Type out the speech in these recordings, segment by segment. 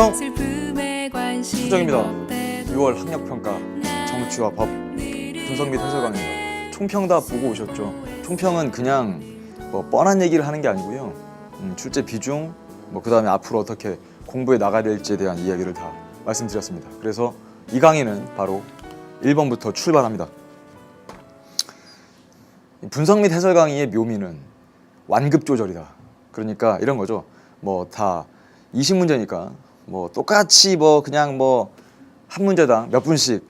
안녕, 수정입니다. 6월 학력평가 정치와 법 분석 및 해설 강의입니다. 총평 다 보고 오셨죠? 총평은 그냥 뭐 뻔한 얘기를 하는 게 아니고요. 출제 비중, 그 다음에 앞으로 어떻게 공부해 나가야 될지에 대한 이야기를 다 말씀드렸습니다. 그래서 이 강의는 바로 1번부터 출발합니다. 분석 및 해설 강의의 묘미는 완급 조절이다. 그러니까 이런 거죠. 다 20문제니까 똑같이 그냥 한 문제당 몇 분씩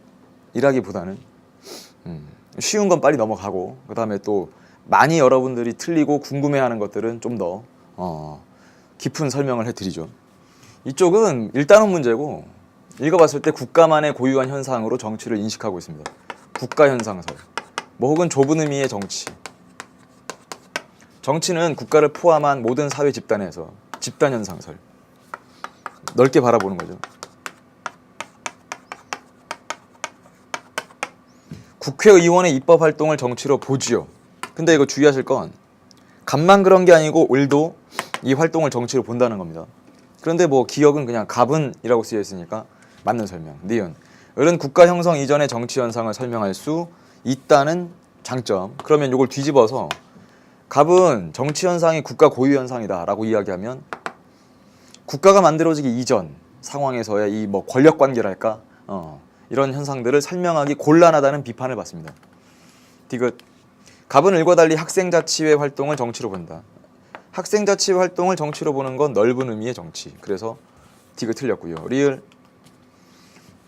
일하기보다는 쉬운 건 빨리 넘어가고, 그 다음에 또 많이 여러분들이 틀리고 궁금해하는 것들은 좀 더 깊은 설명을 해드리죠. 이쪽은 1단원 문제고, 읽어봤을 때 국가만의 고유한 현상으로 정치를 인식하고 있습니다. 국가현상설, 혹은 좁은 의미의 정치. 정치는 국가를 포함한 모든 사회 집단에서 집단현상설, 넓게 바라보는 거죠. 국회의원의 입법 활동을 정치로 보지요. 근데 이거 주의하실 건 갑만 그런 게 아니고 을도 이 활동을 정치로 본다는 겁니다. 그런데 기역은 그냥 갑은이라고 쓰여 있으니까 맞는 설명. 니은, 을은 국가 형성 이전의 정치 현상을 설명할 수 있다는 장점. 그러면 이걸 뒤집어서 갑은 정치 현상이 국가 고유 현상이다 라고 이야기하면 국가가 만들어지기 이전 상황에서의 이 권력 관계랄까, 이런 현상들을 설명하기 곤란하다는 비판을 받습니다. 디귿, 갑은 을과 달리 학생자치회 활동을 정치로 본다. 학생자치회 활동을 정치로 보는 건 넓은 의미의 정치. 그래서 디귿 틀렸고요. 리을,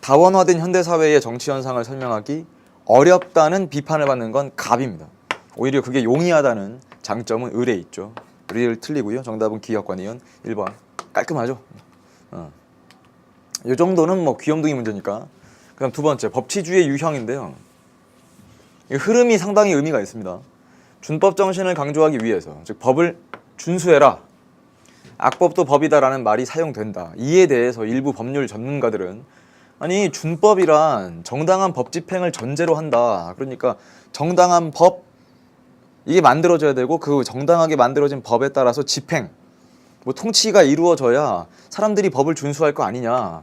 다원화된 현대사회의 정치 현상을 설명하기 어렵다는 비판을 받는 건 갑입니다. 오히려 그게 용이하다는 장점은 을에 있죠. 리을 틀리고요. 정답은 기역과 니은 1번. 깔끔하죠? 이 정도는 귀염둥이 문제니까. 그다음 두 번째, 법치주의의 유형인데요. 이 흐름이 상당히 의미가 있습니다. 준법 정신을 강조하기 위해서, 즉 법을 준수해라, 악법도 법이다라는 말이 사용된다. 이에 대해서 일부 법률 전문가들은 아니 준법이란 정당한 법 집행을 전제로 한다. 그러니까 정당한 법, 이게 만들어져야 되고 그 정당하게 만들어진 법에 따라서 집행, 통치가 이루어져야 사람들이 법을 준수할 거 아니냐.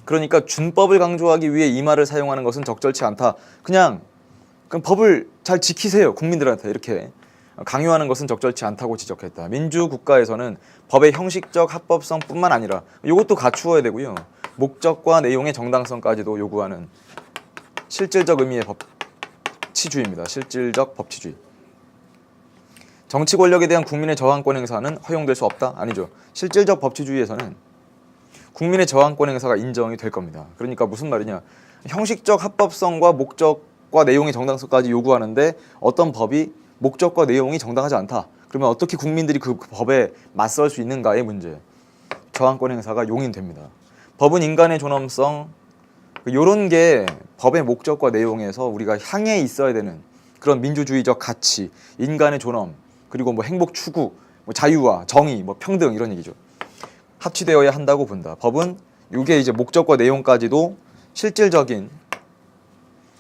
그러니까 준법을 강조하기 위해 이 말을 사용하는 것은 적절치 않다. 그냥 법을 잘 지키세요, 국민들한테, 이렇게 강요하는 것은 적절치 않다고 지적했다. 민주국가에서는 법의 형식적 합법성뿐만 아니라 이것도 갖추어야 되고요. 목적과 내용의 정당성까지도 요구하는 실질적 의미의 법치주의입니다. 실질적 법치주의. 정치 권력에 대한 국민의 저항권 행사는 허용될 수 없다? 아니죠. 실질적 법치주의에서는 국민의 저항권 행사가 인정이 될 겁니다. 그러니까 무슨 말이냐, 형식적 합법성과 목적과 내용의 정당성까지 요구하는데 어떤 법이 목적과 내용이 정당하지 않다. 그러면 어떻게 국민들이 그 법에 맞설 수 있는가의 문제. 저항권 행사가 용인됩니다. 법은 인간의 존엄성, 이런 게 법의 목적과 내용에서 우리가 향해 있어야 되는 그런 민주주의적 가치, 인간의 존엄, 그리고 행복 추구, 자유와 정의, 평등, 이런 얘기죠. 합치되어야 한다고 본다. 법은 이게 이제 목적과 내용까지도 실질적인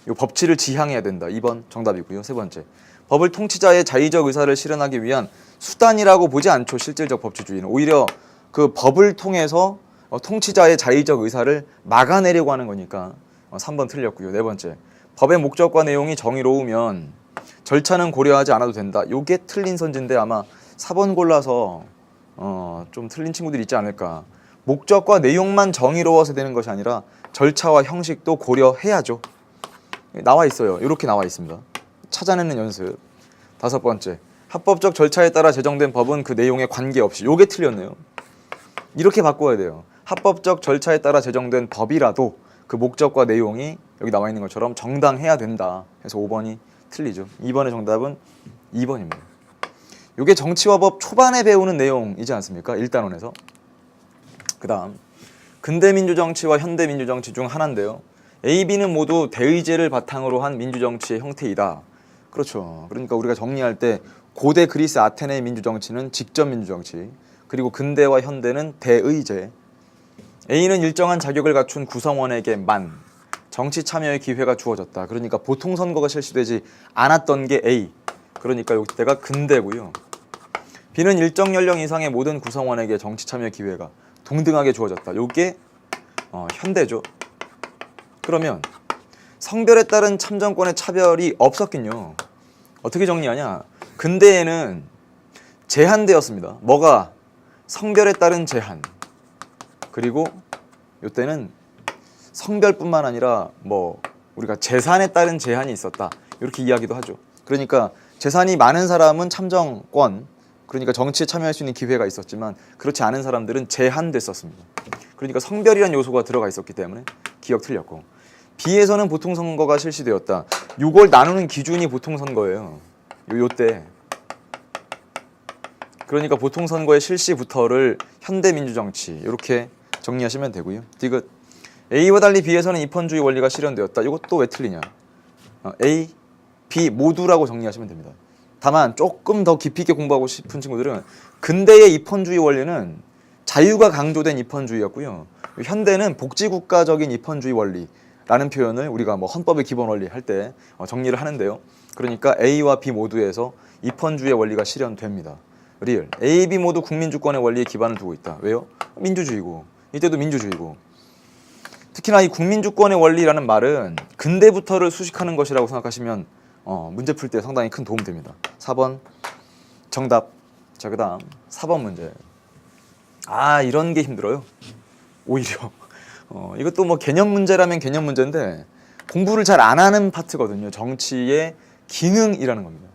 이 법치를 지향해야 된다. 2번 정답이고요. 세 번째, 법을 통치자의 자의적 의사를 실현하기 위한 수단이라고 보지 않죠. 실질적 법치주의는 오히려 그 법을 통해서 통치자의 자의적 의사를 막아내려고 하는 거니까 3번 틀렸고요. 네 번째, 법의 목적과 내용이 정의로우면 절차는 고려하지 않아도 된다. 요게 틀린 선지인데 아마 4번 골라서 좀 틀린 친구들이 있지 않을까. 목적과 내용만 정의로워서 되는 것이 아니라 절차와 형식도 고려해야죠. 나와 있어요. 이렇게 나와 있습니다. 찾아내는 연습. 다섯 번째, 합법적 절차에 따라 제정된 법은 그 내용에 관계없이, 요게 틀렸네요. 이렇게 바꿔야 돼요. 합법적 절차에 따라 제정된 법이라도 그 목적과 내용이 여기 나와 있는 것처럼 정당해야 된다. 해서 5번이 틀리죠. 2번의 정답은 2번입니다. 이게 정치와 법 초반에 배우는 내용이지 않습니까? 1단원에서. 그 다음, 근대 민주정치와 현대 민주정치 중 하나인데요. A, B는 모두 대의제를 바탕으로 한 민주정치의 형태이다. 그렇죠. 그러니까 우리가 정리할 때 고대 그리스 아테네의 민주정치는 직접 민주정치, 그리고 근대와 현대는 대의제. A는 일정한 자격을 갖춘 구성원에게만 정치 참여의 기회가 주어졌다. 그러니까 보통 선거가 실시되지 않았던 게 A. 그러니까 이때가 근대고요. B는 일정 연령 이상의 모든 구성원에게 정치 참여 기회가 동등하게 주어졌다. 요게 현대죠. 그러면 성별에 따른 참정권의 차별이 없었긴요. 어떻게 정리하냐? 근대에는 제한되었습니다. 뭐가? 성별에 따른 제한. 그리고 요때는 성별뿐만 아니라 뭐 우리가 재산에 따른 제한이 있었다. 이렇게 이야기도 하죠. 그러니까 재산이 많은 사람은 참정권, 그러니까 정치에 참여할 수 있는 기회가 있었지만 그렇지 않은 사람들은 제한됐었습니다. 그러니까 성별이란 요소가 들어가 있었기 때문에 기억 틀렸고, B에서는 보통선거가 실시되었다. 이걸 나누는 기준이 보통선거예요. 요때. 그러니까 보통선거의 실시부터를 현대민주정치 이렇게 정리하시면 되고요. 디귿. A와 달리 B에서는 입헌주의 원리가 실현되었다. 이것도 왜 틀리냐? A, B 모두라고 정리하시면 됩니다. 다만 조금 더 깊이 있게 공부하고 싶은 친구들은 근대의 입헌주의 원리는 자유가 강조된 입헌주의였고요. 현대는 복지국가적인 입헌주의 원리라는 표현을 우리가 뭐 헌법의 기본 원리 할 때 정리를 하는데요. 그러니까 A와 B 모두에서 입헌주의 원리가 실현됩니다. 리을. A, B 모두 국민주권의 원리에 기반을 두고 있다. 왜요? 민주주의고. 이때도 민주주의고. 특히나 이 국민주권의 원리라는 말은 근대부터를 수식하는 것이라고 생각하시면 문제 풀 때 상당히 큰 도움 됩니다. 4번 정답. 자, 그 다음 4번 문제. 이런 게 힘들어요. 오히려 이것도 뭐 개념 문제라면 개념 문제인데 공부를 잘 안 하는 파트거든요. 정치의 기능이라는 겁니다.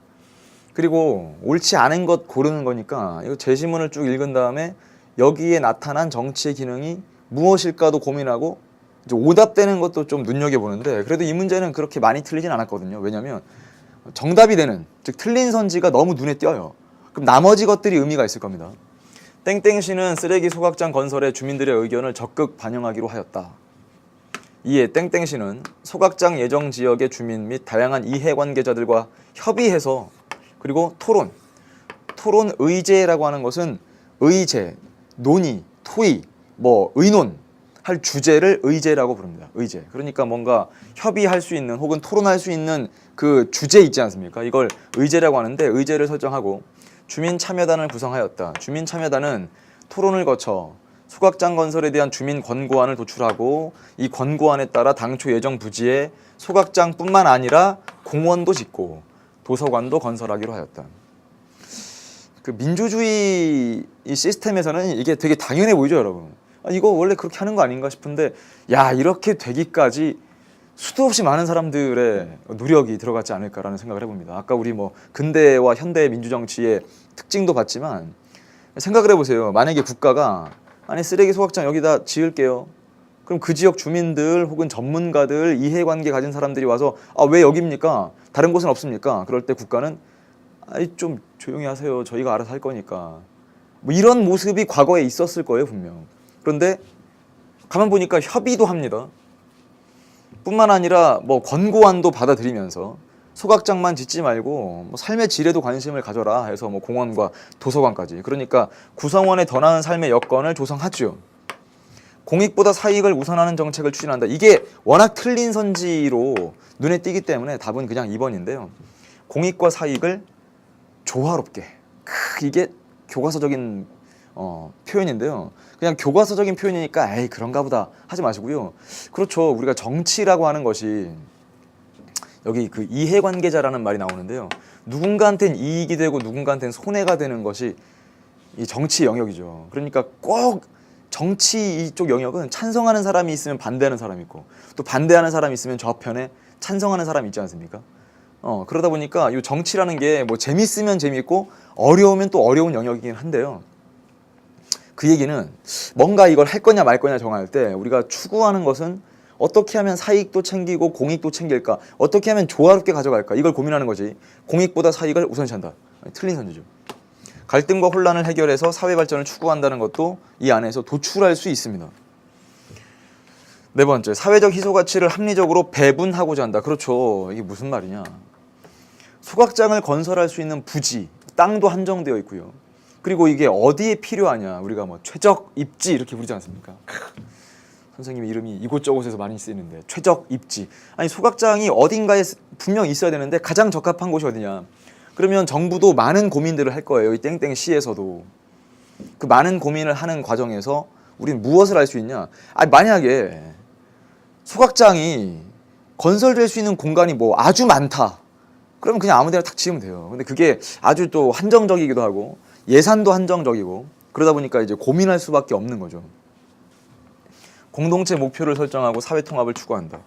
그리고 옳지 않은 것 고르는 거니까 이거 제시문을 쭉 읽은 다음에 여기에 나타난 정치의 기능이 무엇일까도 고민하고 이제 오답되는 것도 좀 눈여겨보는데, 그래도 이 문제는 그렇게 많이 틀리진 않았거든요. 왜냐면 정답이 되는, 즉 틀린 선지가 너무 눈에 띄어요. 그럼 나머지 것들이 의미가 있을 겁니다. 땡땡시는 쓰레기 소각장 건설에 주민들의 의견을 적극 반영하기로 하였다. 이에 땡땡시는 소각장 예정 지역의 주민 및 다양한 이해관계자들과 협의해서, 그리고 토론 의제라고 하는 것은 의제, 논의, 토의, 뭐 의논 할 주제를 의제라고 부릅니다. 의제. 그러니까 뭔가 협의할 수 있는 혹은 토론할 수 있는 그 주제 있지 않습니까? 이걸 의제라고 하는데 의제를 설정하고 주민 참여단을 구성하였다. 주민 참여단은 토론을 거쳐 소각장 건설에 대한 주민 권고안을 도출하고 이 권고안에 따라 당초 예정 부지에 소각장뿐만 아니라 공원도 짓고 도서관도 건설하기로 하였다. 그 민주주의 이 시스템에서는 이게 되게 당연해 보이죠, 여러분. 이거 원래 그렇게 하는 거 아닌가 싶은데, 야, 이렇게 되기까지 수도 없이 많은 사람들의 노력이 들어갔지 않을까라는 생각을 해봅니다. 아까 우리 뭐 근대와 현대 민주정치의 특징도 봤지만 생각을 해보세요. 만약에 국가가 쓰레기 소각장 여기다 지을게요. 그럼 그 지역 주민들 혹은 전문가들, 이해관계 가진 사람들이 와서 왜 여기입니까? 다른 곳은 없습니까? 그럴 때 국가는 좀 조용히 하세요. 저희가 알아서 할 거니까. 뭐 이런 모습이 과거에 있었을 거예요, 분명. 그런데 가만 보니까 협의도 합니다. 뿐만 아니라 뭐 권고안도 받아들이면서 소각장만 짓지 말고 뭐 삶의 질에도 관심을 가져라 해서 뭐 공원과 도서관까지. 그러니까 구성원의 더 나은 삶의 여건을 조성하죠. 공익보다 사익을 우선하는 정책을 추진한다. 이게 워낙 틀린 선지로 눈에 띄기 때문에 답은 그냥 2번인데요. 공익과 사익을 조화롭게. 이게 교과서적인 표현인데요. 그냥 교과서적인 표현이니까 에이 그런가 보다 하지 마시고요. 그렇죠. 우리가 정치라고 하는 것이 여기 그 이해관계자라는 말이 나오는데요. 누군가한테는 이익이 되고 누군가한테는 손해가 되는 것이 이 정치 영역이죠. 그러니까 꼭 정치 이쪽 영역은 찬성하는 사람이 있으면 반대하는 사람이 있고 또 반대하는 사람이 있으면 저편에 찬성하는 사람이 있지 않습니까? 그러다 보니까 이 정치라는 게 뭐 재밌으면 재밌고 어려우면 또 어려운 영역이긴 한데요. 그 얘기는 뭔가 이걸 할 거냐 말 거냐 정할 때 우리가 추구하는 것은 어떻게 하면 사익도 챙기고 공익도 챙길까? 어떻게 하면 조화롭게 가져갈까? 이걸 고민하는 거지. 공익보다 사익을 우선시한다. 틀린 선지죠. 갈등과 혼란을 해결해서 사회 발전을 추구한다는 것도 이 안에서 도출할 수 있습니다. 네 번째, 사회적 희소 가치를 합리적으로 배분하고자 한다. 그렇죠. 이게 무슨 말이냐? 소각장을 건설할 수 있는 부지, 땅도 한정되어 있고요. 그리고 이게 어디에 필요하냐? 우리가 뭐 최적 입지 이렇게 부르지 않습니까? 선생님 이름이 이곳저곳에서 많이 쓰이는데 최적 입지. 아니 소각장이 어딘가에 분명 있어야 되는데 가장 적합한 곳이 어디냐? 그러면 정부도 많은 고민들을 할 거예요. 이 땡땡시에서도. 그 많은 고민을 하는 과정에서 우린 무엇을 알 수 있냐? 만약에 소각장이 건설될 수 있는 공간이 뭐 아주 많다. 그러면 그냥 아무 데나 탁 지으면 돼요. 근데 그게 아주 또 한정적이기도 하고 예산도 한정적이고 그러다 보니까 이제 고민할 수밖에 없는 거죠. 공동체 목표를 설정하고 사회 통합을 추구한다.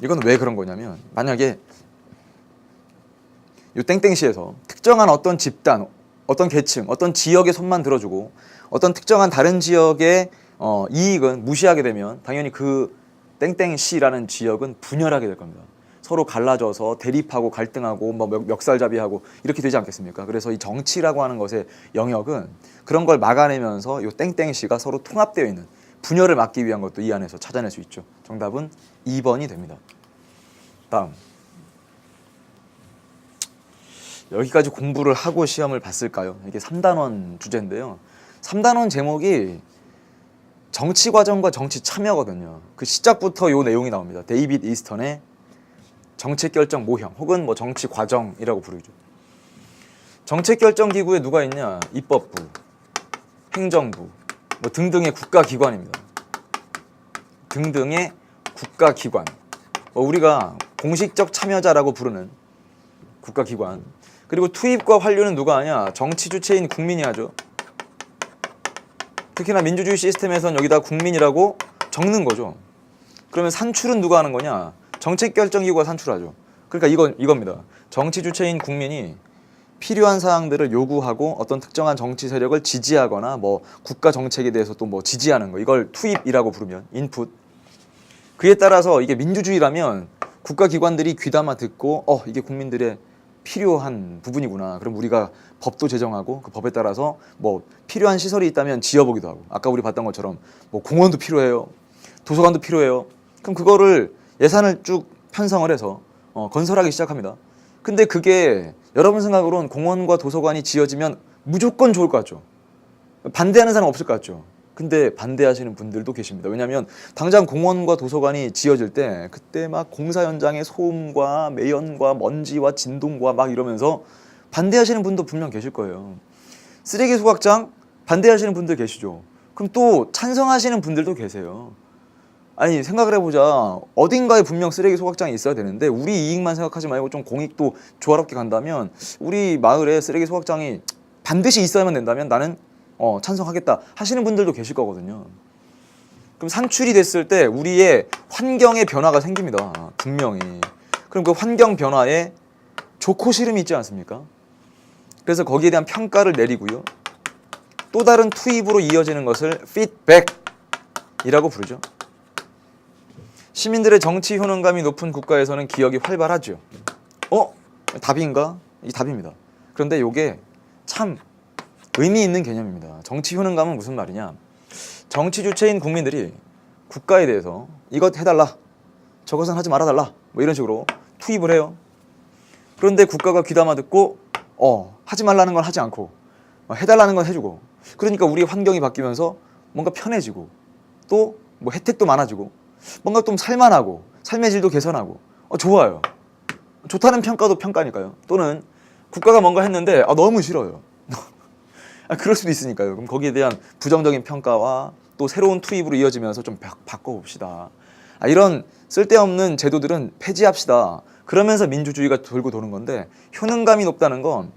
이건 왜 그런 거냐면 만약에 이 땡땡시에서 특정한 어떤 집단, 어떤 계층, 어떤 지역의 손만 들어주고 어떤 특정한 다른 지역의 이익은 무시하게 되면 당연히 그 땡땡시라는 지역은 분열하게 될 겁니다. 서로 갈라져서 대립하고 갈등하고 뭐 멱살잡이하고 이렇게 되지 않겠습니까? 그래서 이 정치라고 하는 것의 영역은 그런 걸 막아내면서 이 땡땡시가 서로 통합되어 있는 분열을 막기 위한 것도 이 안에서 찾아낼 수 있죠. 정답은 2번이 됩니다. 다음. 여기까지 공부를 하고 시험을 봤을까요? 이게 3단원 주제인데요. 3단원 제목이 정치과정과 정치참여거든요. 그 시작부터 이 내용이 나옵니다. 데이빗 이스턴의 정책결정 모형 혹은 뭐 정치과정이라고 부르죠. 정책결정기구에 누가 있냐? 입법부, 행정부 뭐 등등의 국가기관입니다. 등등의 국가기관. 우리가 공식적 참여자라고 부르는 국가기관. 그리고 투입과 환류는 누가 하냐? 정치 주체인 국민이 하죠. 특히나 민주주의 시스템에서는 여기다 국민이라고 적는 거죠. 그러면 산출은 누가 하는 거냐? 정책결정기구가 산출하죠. 그러니까 이겁니다. 정치 주체인 국민이 필요한 사항들을 요구하고 어떤 특정한 정치 세력을 지지하거나 뭐 국가 정책에 대해서 또 뭐 지지하는 거, 이걸 투입이라고 부르면 인풋. 그에 따라서 이게 민주주의라면 국가기관들이 귀담아 듣고 이게 국민들의 필요한 부분이구나. 그럼 우리가 법도 제정하고 그 법에 따라서 뭐 필요한 시설이 있다면 지어보기도 하고, 아까 우리 봤던 것처럼 뭐 공원도 필요해요, 도서관도 필요해요. 그럼 그거를 예산을 쭉 편성을 해서 건설하기 시작합니다. 근데 그게 여러분 생각으로는 공원과 도서관이 지어지면 무조건 좋을 것 같죠? 반대하는 사람 없을 것 같죠? 근데 반대하시는 분들도 계십니다. 왜냐하면 당장 공원과 도서관이 지어질 때 그때 막 공사 현장의 소음과 매연과 먼지와 진동과 막 이러면서 반대하시는 분도 분명 계실 거예요. 쓰레기 소각장 반대하시는 분들 계시죠? 그럼 또 찬성하시는 분들도 계세요. 아니 생각을 해보자. 어딘가에 분명 쓰레기 소각장이 있어야 되는데 우리 이익만 생각하지 말고 좀 공익도 조화롭게 간다면 우리 마을에 쓰레기 소각장이 반드시 있어야만 된다면 나는 찬성하겠다 하시는 분들도 계실 거거든요. 그럼 산출이 됐을 때 우리의 환경의 변화가 생깁니다. 분명히. 그럼 그 환경 변화에 좋고 싫음이 있지 않습니까? 그래서 거기에 대한 평가를 내리고요. 또 다른 투입으로 이어지는 것을 피드백이라고 부르죠. 시민들의 정치 효능감이 높은 국가에서는 기억이 활발하죠. 답인가? 이게 답입니다. 그런데 이게 참 의미 있는 개념입니다. 정치 효능감은 무슨 말이냐? 정치 주체인 국민들이 국가에 대해서 이것 해달라, 저것은 하지 말아달라 뭐 이런 식으로 투입을 해요. 그런데 국가가 귀담아 듣고 하지 말라는 건 하지 않고 해달라는 건 해주고, 그러니까 우리 환경이 바뀌면서 뭔가 편해지고 또 뭐 혜택도 많아지고 뭔가 좀 살만하고 삶의 질도 개선하고 좋아요. 좋다는 평가도 평가니까요. 또는 국가가 뭔가 했는데 너무 싫어요. 그럴 수도 있으니까요. 그럼 거기에 대한 부정적인 평가와 또 새로운 투입으로 이어지면서 좀 바꿔봅시다. 이런 쓸데없는 제도들은 폐지합시다. 그러면서 민주주의가 돌고 도는 건데, 효능감이 높다는 건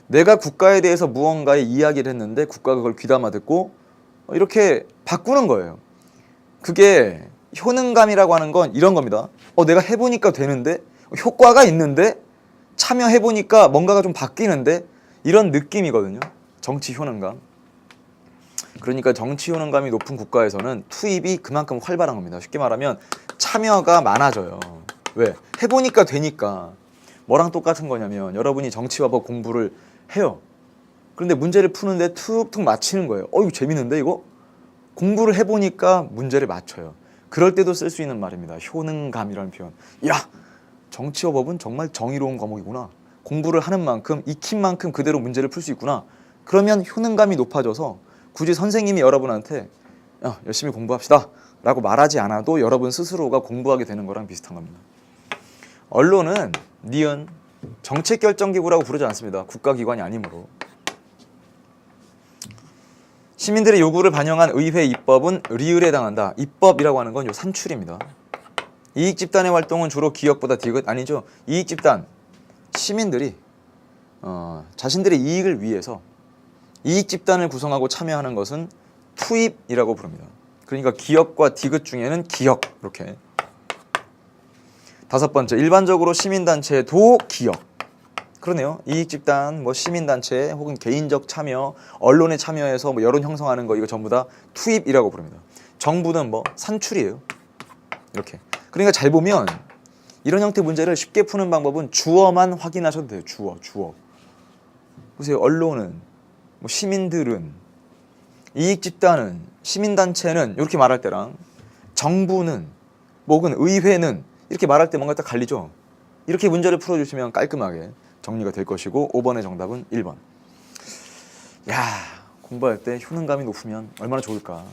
내가 국가에 대해서 무언가의 이야기를 했는데 국가가 그걸 귀담아 듣고 이렇게 바꾸는 거예요. 그게 효능감이라고 하는 건 이런 겁니다. 내가 해보니까 되는데, 효과가 있는데, 참여해보니까 뭔가가 좀 바뀌는데, 이런 느낌이거든요. 정치 효능감. 그러니까 정치 효능감이 높은 국가에서는 투입이 그만큼 활발한 겁니다. 쉽게 말하면 참여가 많아져요. 왜? 해보니까 되니까. 뭐랑 똑같은 거냐면 여러분이 정치화법 공부를 해요. 그런데 문제를 푸는데 툭툭 맞히는 거예요. 이거 재밌는데 이거? 공부를 해보니까 문제를 맞춰요. 그럴 때도 쓸 수 있는 말입니다. 효능감이라는 표현. 야! 정치화법은 정말 정의로운 과목이구나. 공부를 하는 만큼, 익힌 만큼 그대로 문제를 풀 수 있구나. 그러면 효능감이 높아져서 굳이 선생님이 여러분한테 열심히 공부합시다 라고 말하지 않아도 여러분 스스로가 공부하게 되는 거랑 비슷한 겁니다. 언론은 니은 정책결정기구라고 부르지 않습니다. 국가기관이 아니므로. 시민들의 요구를 반영한 의회 입법은 리을에 해당한다. 입법이라고 하는 건 요 산출입니다. 이익 집단의 활동은 주로 기업보다 디귿 아니죠. 이익 집단 시민들이 자신들의 이익을 위해서 이익 집단을 구성하고 참여하는 것은 투입이라고 부릅니다. 그러니까 기업과 디귿 중에는 기업 이렇게. 다섯 번째, 일반적으로 시민단체도 기업. 그러네요. 이익 집단, 뭐 시민단체 혹은 개인적 참여, 언론에 참여해서 뭐 여론 형성하는 거 이거 전부 다 투입이라고 부릅니다. 정부는 뭐 산출이에요. 이렇게. 그러니까 잘 보면 이런 형태 문제를 쉽게 푸는 방법은 주어만 확인하셔도 돼요. 주어. 보세요. 언론은, 뭐 시민들은, 이익 집단은, 시민단체는 이렇게 말할 때랑 정부는, 뭐 혹은 의회는 이렇게 말할 때 뭔가 딱 갈리죠. 이렇게 문제를 풀어주시면 깔끔하게 정리가 될 것이고 5번의 정답은 1번. 야, 공부할 때 효능감이 높으면 얼마나 좋을까.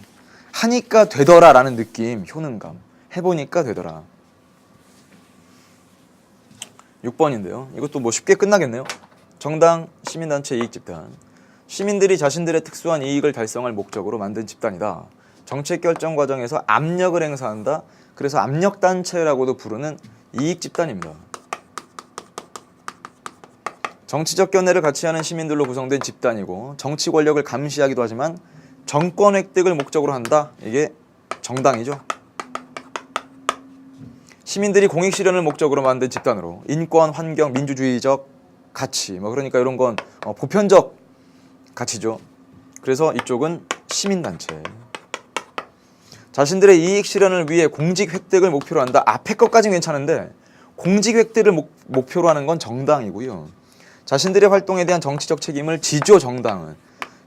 하니까 되더라 라는 느낌, 효능감. 해보니까 되더라. 6번인데요. 이것도 뭐 쉽게 끝나겠네요. 정당, 시민단체, 이익집단. 시민들이 자신들의 특수한 이익을 달성할 목적으로 만든 집단이다. 정책 결정 과정에서 압력을 행사한다. 그래서 압력단체라고도 부르는 이익집단입니다. 정치적 견해를 같이 하는 시민들로 구성된 집단이고 정치 권력을 감시하기도 하지만 정권 획득을 목적으로 한다. 이게 정당이죠. 시민들이 공익 실현을 목적으로 만든 집단으로 인권, 환경, 민주주의적 가치 뭐 그러니까 이런 건 보편적 가치죠. 그래서 이쪽은 시민단체. 자신들의 이익 실현을 위해 공직 획득을 목표로 한다. 앞에 것까지는 괜찮은데 공직 획득을 목표로 하는 건 정당이고요. 자신들의 활동에 대한 정치적 책임을 지죠. 정당은.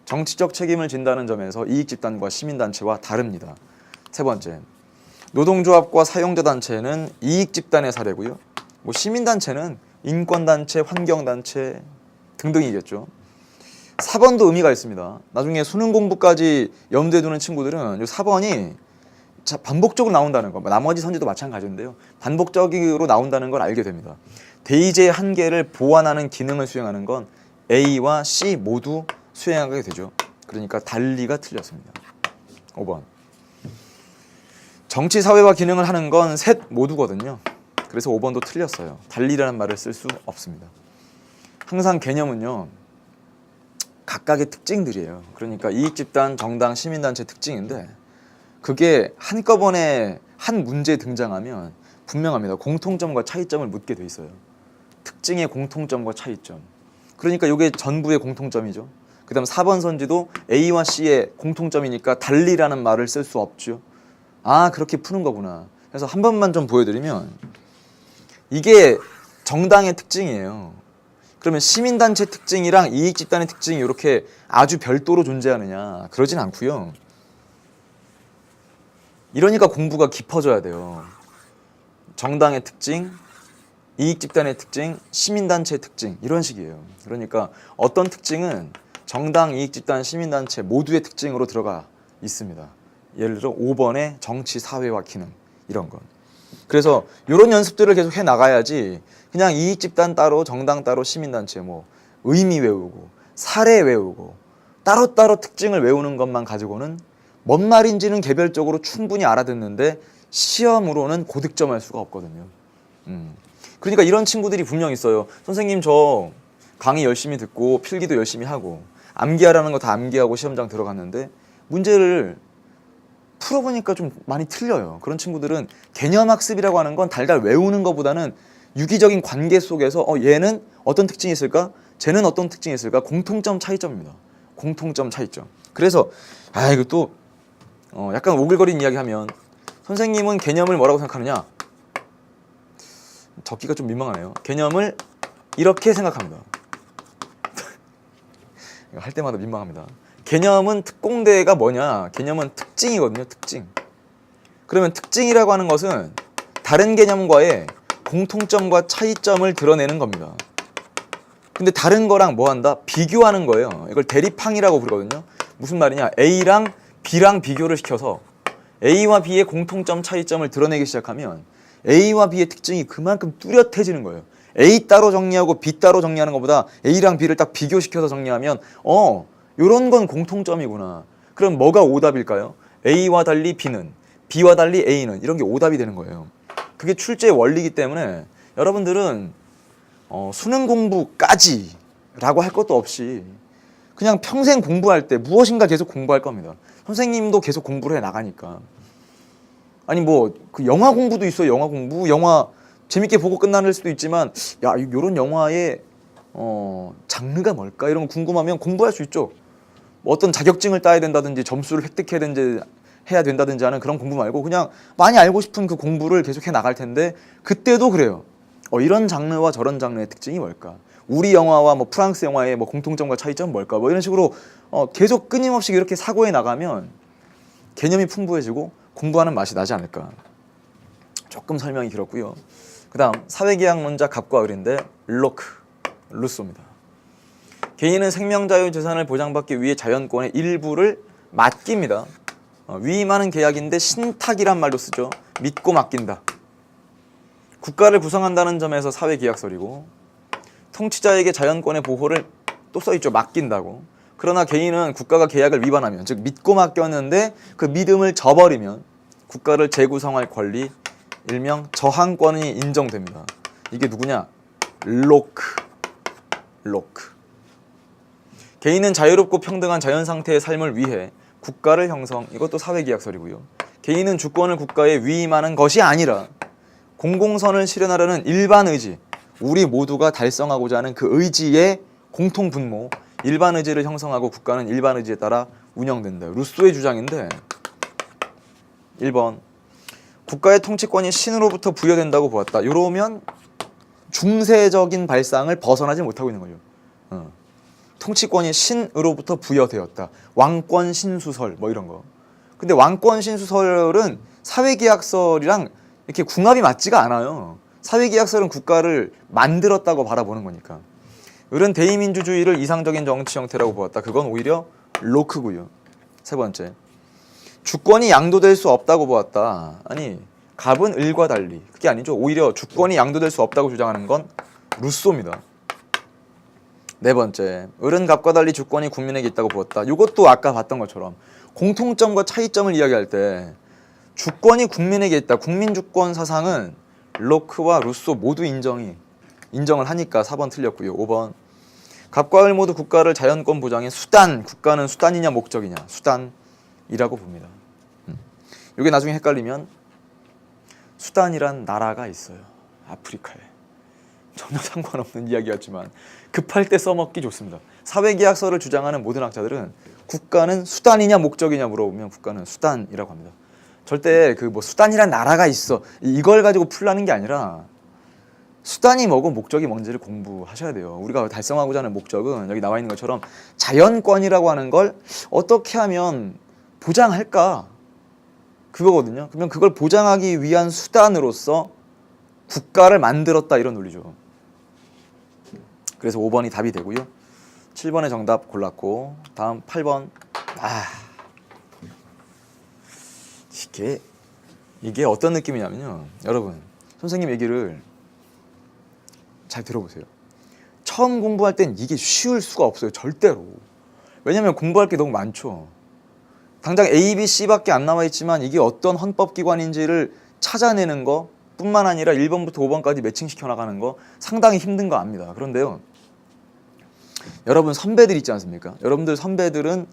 정치적 책임을 진다는 점에서 이익집단과 시민단체와 다릅니다. 세 번째, 노동조합과 사용자 단체는 이익집단의 사례고요. 뭐 시민단체는 인권단체, 환경단체 등등이겠죠. 4번도 의미가 있습니다. 나중에 수능 공부까지 염두에 두는 친구들은 이 4번이 반복적으로 나온다는 거, 나머지 선지도 마찬가지인데요. 반복적으로 나온다는 걸 알게 됩니다. 대의제의 한계를 보완하는 기능을 수행하는 건 A와 C 모두 수행하게 되죠. 그러니까 달리가 틀렸습니다. 5번. 정치, 사회와 기능을 하는 건 셋 모두거든요. 그래서 5번도 틀렸어요. 달리라는 말을 쓸 수 없습니다. 항상 개념은요. 각각의 특징들이에요. 그러니까 이익집단, 정당, 시민단체 특징인데 그게 한꺼번에 한 문제에 등장하면 분명합니다. 공통점과 차이점을 묻게 돼 있어요. 특징의 공통점과 차이점. 그러니까 이게 전부의 공통점이죠. 그 다음 4번 선지도 A와 C의 공통점이니까 달리라는 말을 쓸 수 없죠. 아, 그렇게 푸는 거구나. 그래서 한 번만 좀 보여드리면 이게 정당의 특징이에요. 그러면 시민단체 특징이랑 이익집단의 특징이 이렇게 아주 별도로 존재하느냐? 그러진 않고요. 이러니까 공부가 깊어져야 돼요. 정당의 특징, 이익집단의 특징, 시민단체의 특징 이런 식이에요. 그러니까 어떤 특징은 정당, 이익집단, 시민단체 모두의 특징으로 들어가 있습니다. 예를 들어 5번의 정치, 사회와 기능 이런 건. 그래서 이런 연습들을 계속 해 나가야지 그냥 이익집단 따로, 정당 따로, 시민단체 뭐 의미 외우고 사례 외우고 따로따로 특징을 외우는 것만 가지고는 뭔 말인지는 개별적으로 충분히 알아듣는데 시험으로는 고득점할 수가 없거든요. 그러니까 이런 친구들이 분명 있어요. 선생님 저 강의 열심히 듣고 필기도 열심히 하고 암기하라는 거 다 암기하고 시험장 들어갔는데 문제를 풀어보니까 좀 많이 틀려요. 그런 친구들은 개념학습이라고 하는 건 달달 외우는 것보다는 유기적인 관계 속에서 얘는 어떤 특징이 있을까? 쟤는 어떤 특징이 있을까? 공통점 차이점입니다. 공통점 차이점. 그래서 이거 또 약간 오글거리는 이야기하면 선생님은 개념을 뭐라고 생각하느냐? 적기가 좀 민망하네요. 개념을 이렇게 생각합니다. 할 때마다 민망합니다. 개념은 특공대가 뭐냐? 개념은 특징이거든요. 특징. 그러면 특징이라고 하는 것은 다른 개념과의 공통점과 차이점을 드러내는 겁니다. 근데 다른 거랑 뭐 한다? 비교하는 거예요. 이걸 대립항이라고 부르거든요. 무슨 말이냐? A랑 B랑 비교를 시켜서 A와 B의 공통점 차이점을 드러내기 시작하면 A와 B의 특징이 그만큼 뚜렷해지는 거예요. A 따로 정리하고 B 따로 정리하는 것보다 A랑 B를 딱 비교시켜서 정리하면 이런 건 공통점이구나. 그럼 뭐가 오답일까요? A와 달리 B는, B와 달리 A는, 이런 게 오답이 되는 거예요. 그게 출제의 원리이기 때문에 여러분들은 수능 공부까지 라고 할 것도 없이 그냥 평생 공부할 때 무엇인가 계속 공부할 겁니다. 선생님도 계속 공부를 해 나가니까. 아니 뭐 그 영화 공부도 있어요. 영화 공부. 영화 재밌게 보고 끝나는 수도 있지만 야, 요런 영화의 장르가 뭘까? 이런 거 궁금하면 공부할 수 있죠. 뭐 어떤 자격증을 따야 된다든지 점수를 획득해야 된다든지 하는 그런 공부 말고 그냥 많이 알고 싶은 그 공부를 계속 해 나갈 텐데 그때도 그래요. 이런 장르와 저런 장르의 특징이 뭘까? 우리 영화와 뭐 프랑스 영화의 뭐 공통점과 차이점은 뭘까? 뭐 이런 식으로 계속 끊임없이 이렇게 사고해 나가면 개념이 풍부해지고 공부하는 맛이 나지 않을까. 조금 설명이 길었고요. 그 다음 사회계약론자 갑과 을인데 록크, 루소입니다. 개인은 생명자유재산을 보장받기 위해 자연권의 일부를 맡깁니다. 위임하는 계약인데 신탁이란 말도 쓰죠. 믿고 맡긴다. 국가를 구성한다는 점에서 사회계약설이고 통치자에게 자연권의 보호를 또 써있죠. 맡긴다고. 그러나 개인은 국가가 계약을 위반하면, 즉 믿고 맡겼는데 그 믿음을 저버리면 국가를 재구성할 권리, 일명 저항권이 인정됩니다. 이게 누구냐? 록크. 개인은 자유롭고 평등한 자연 상태의 삶을 위해 국가를 형성, 이것도 사회계약설이고요. 개인은 주권을 국가에 위임하는 것이 아니라 공공선을 실현하려는 일반 의지, 우리 모두가 달성하고자 하는 그 의지의 공통 분모, 일반 의지를 형성하고 국가는 일반 의지에 따라 운영된다. 루소의 주장인데 1번 국가의 통치권이 신으로부터 부여된다고 보았다. 이러면 중세적인 발상을 벗어나지 못하고 있는 거죠. 통치권이 신으로부터 부여되었다. 왕권 신수설 뭐 이런 거. 근데 왕권 신수설은 사회계약설이랑 이렇게 궁합이 맞지가 않아요. 사회계약설은 국가를 만들었다고 바라보는 거니까. 을은 대의민주주의를 이상적인 정치 형태라고 보았다. 그건 오히려 록크고요. 세 번째, 주권이 양도될 수 없다고 보았다. 아니, 갑은 을과 달리 그게 아니죠. 오히려 주권이 양도될 수 없다고 주장하는 건 루소입니다. 네 번째, 을은 갑과 달리 주권이 국민에게 있다고 보았다. 이것도 아까 봤던 것처럼 공통점과 차이점을 이야기할 때 주권이 국민에게 있다. 국민주권 사상은 록크와 루소 모두 인정을 하니까 4번 틀렸고요. 5번, 갑과 을 모두 국가를 자연권 보장의 수단, 국가는 수단이냐 목적이냐, 수단이라고 봅니다. 이게 나중에 헷갈리면 수단이란 나라가 있어요. 아프리카에. 전혀 상관없는 이야기 같지만 급할 때 써먹기 좋습니다. 사회계약설을 주장하는 모든 학자들은 국가는 수단이냐 목적이냐 물어보면 국가는 수단이라고 합니다. 절대 그 뭐 수단이란 나라가 있어 이걸 가지고 풀라는 게 아니라 수단이 뭐고 목적이 뭔지를 공부하셔야 돼요. 우리가 달성하고자 하는 목적은 여기 나와 있는 것처럼 자연권이라고 하는 걸 어떻게 하면 보장할까? 그거거든요. 그러면 그걸 보장하기 위한 수단으로서 국가를 만들었다 이런 논리죠. 그래서 5번이 답이 되고요. 7번의 정답 골랐고 다음 8번. 이게 어떤 느낌이냐면요. 여러분, 선생님 얘기를 잘 들어보세요. 처음 공부할 땐 이게 쉬울 수가 없어요. 절대로. 왜냐면 공부할 게 너무 많죠. 당장 A, B, C밖에 안 나와 있지만 이게 어떤 헌법기관인지를 찾아내는 거 뿐만 아니라 1번부터 5번까지 매칭시켜 나가는 거 상당히 힘든 거 압니다. 그런데요. 여러분 선배들 있지 않습니까? 여러분들 선배들은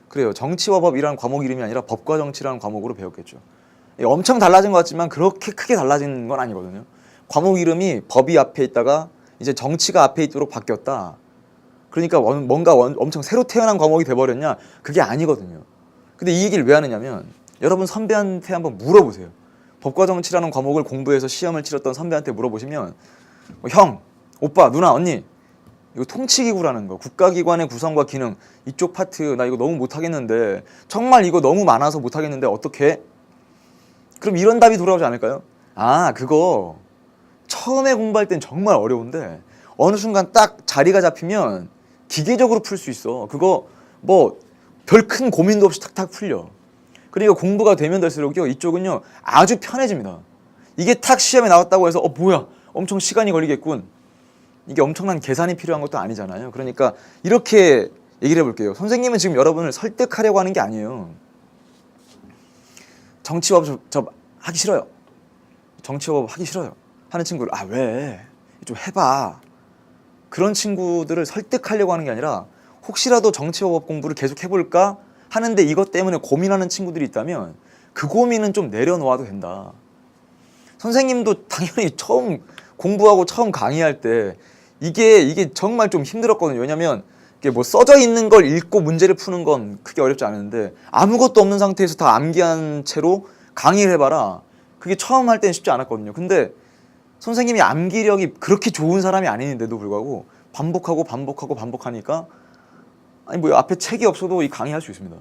그래요. 정치와 법이라는 과목 이름이 아니라 법과 정치라는 과목으로 배웠겠죠. 엄청 달라진 것 같지만 그렇게 크게 달라진 건 아니거든요. 과목 이름이 법이 앞에 있다가 이제 정치가 앞에 있도록 바뀌었다. 그러니까 뭔가 엄청 새로 태어난 과목이 돼버렸냐? 그게 아니거든요. 근데 이 얘기를 왜 하느냐면 여러분 선배한테 한번 물어보세요. 법과 정치라는 과목을 공부해서 시험을 치렀던 선배한테 물어보시면 형, 오빠, 누나, 언니 이거 통치기구라는 거, 국가기관의 구성과 기능 이쪽 파트 나 이거 너무 못하겠는데 정말 이거 너무 많아서 못하겠는데 어떻게? 그럼 이런 답이 돌아오지 않을까요? 그거 처음에 공부할 땐 정말 어려운데 어느 순간 딱 자리가 잡히면 기계적으로 풀 수 있어. 그거 뭐 별 큰 고민도 없이 탁탁 풀려. 그러니까 공부가 되면 될수록요 이쪽은요 아주 편해집니다. 이게 탁 시험에 나왔다고 해서 뭐야 엄청 시간이 걸리겠군. 이게 엄청난 계산이 필요한 것도 아니잖아요. 그러니까 이렇게 얘기를 해볼게요. 선생님은 지금 여러분을 설득하려고 하는 게 아니에요. 정치법 저 하기 싫어요. 정치법 하기 싫어요 하는 친구를 아 왜? 좀 해봐. 그런 친구들을 설득하려고 하는 게 아니라 혹시라도 정치법 공부를 계속 해볼까 하는데 이것 때문에 고민하는 친구들이 있다면 그 고민은 좀 내려놓아도 된다. 선생님도 당연히 처음 공부하고 처음 강의할 때 이게 정말 좀 힘들었거든요. 왜냐면 이게 뭐 써져 있는 걸 읽고 문제를 푸는 건 크게 어렵지 않은데 아무것도 없는 상태에서 다 암기한 채로 강의를 해봐라. 그게 처음 할 때는 쉽지 않았거든요. 근데 선생님이 암기력이 그렇게 좋은 사람이 아닌데도 불구하고 반복하니까 아니 뭐 앞에 책이 없어도 이 강의할 수 있습니다.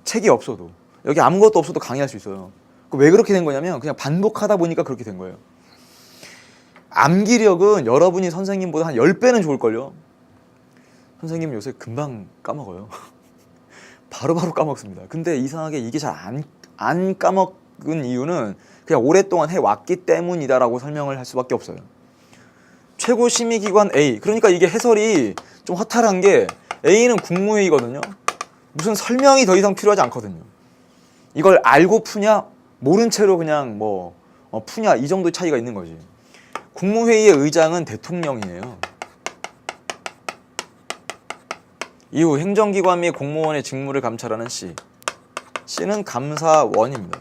책이 없어도 여기 아무것도 없어도 강의할 수 있어요. 왜 그렇게 된 거냐면 그냥 반복하다 보니까 그렇게 된 거예요. 암기력은 여러분이 선생님보다 한 10배는 좋을걸요. 선생님 요새 금방 까먹어요. 바로바로 까먹습니다. 근데 이상하게 이게 잘 안 까먹은 이유는 그냥 오랫동안 해왔기 때문이다라고 설명을 할 수밖에 없어요. 최고심의기관 A. 그러니까 이게 해설이 좀 허탈한 게 A는 국무회의거든요. 무슨 설명이 더 이상 필요하지 않거든요. 이걸 알고 푸냐 모른 채로 그냥 뭐 푸냐 이 정도의 차이가 있는 거지. 국무회의의 의장은 대통령이에요. 이후 행정기관 및 공무원의 직무를 감찰하는 C는 감사원입니다.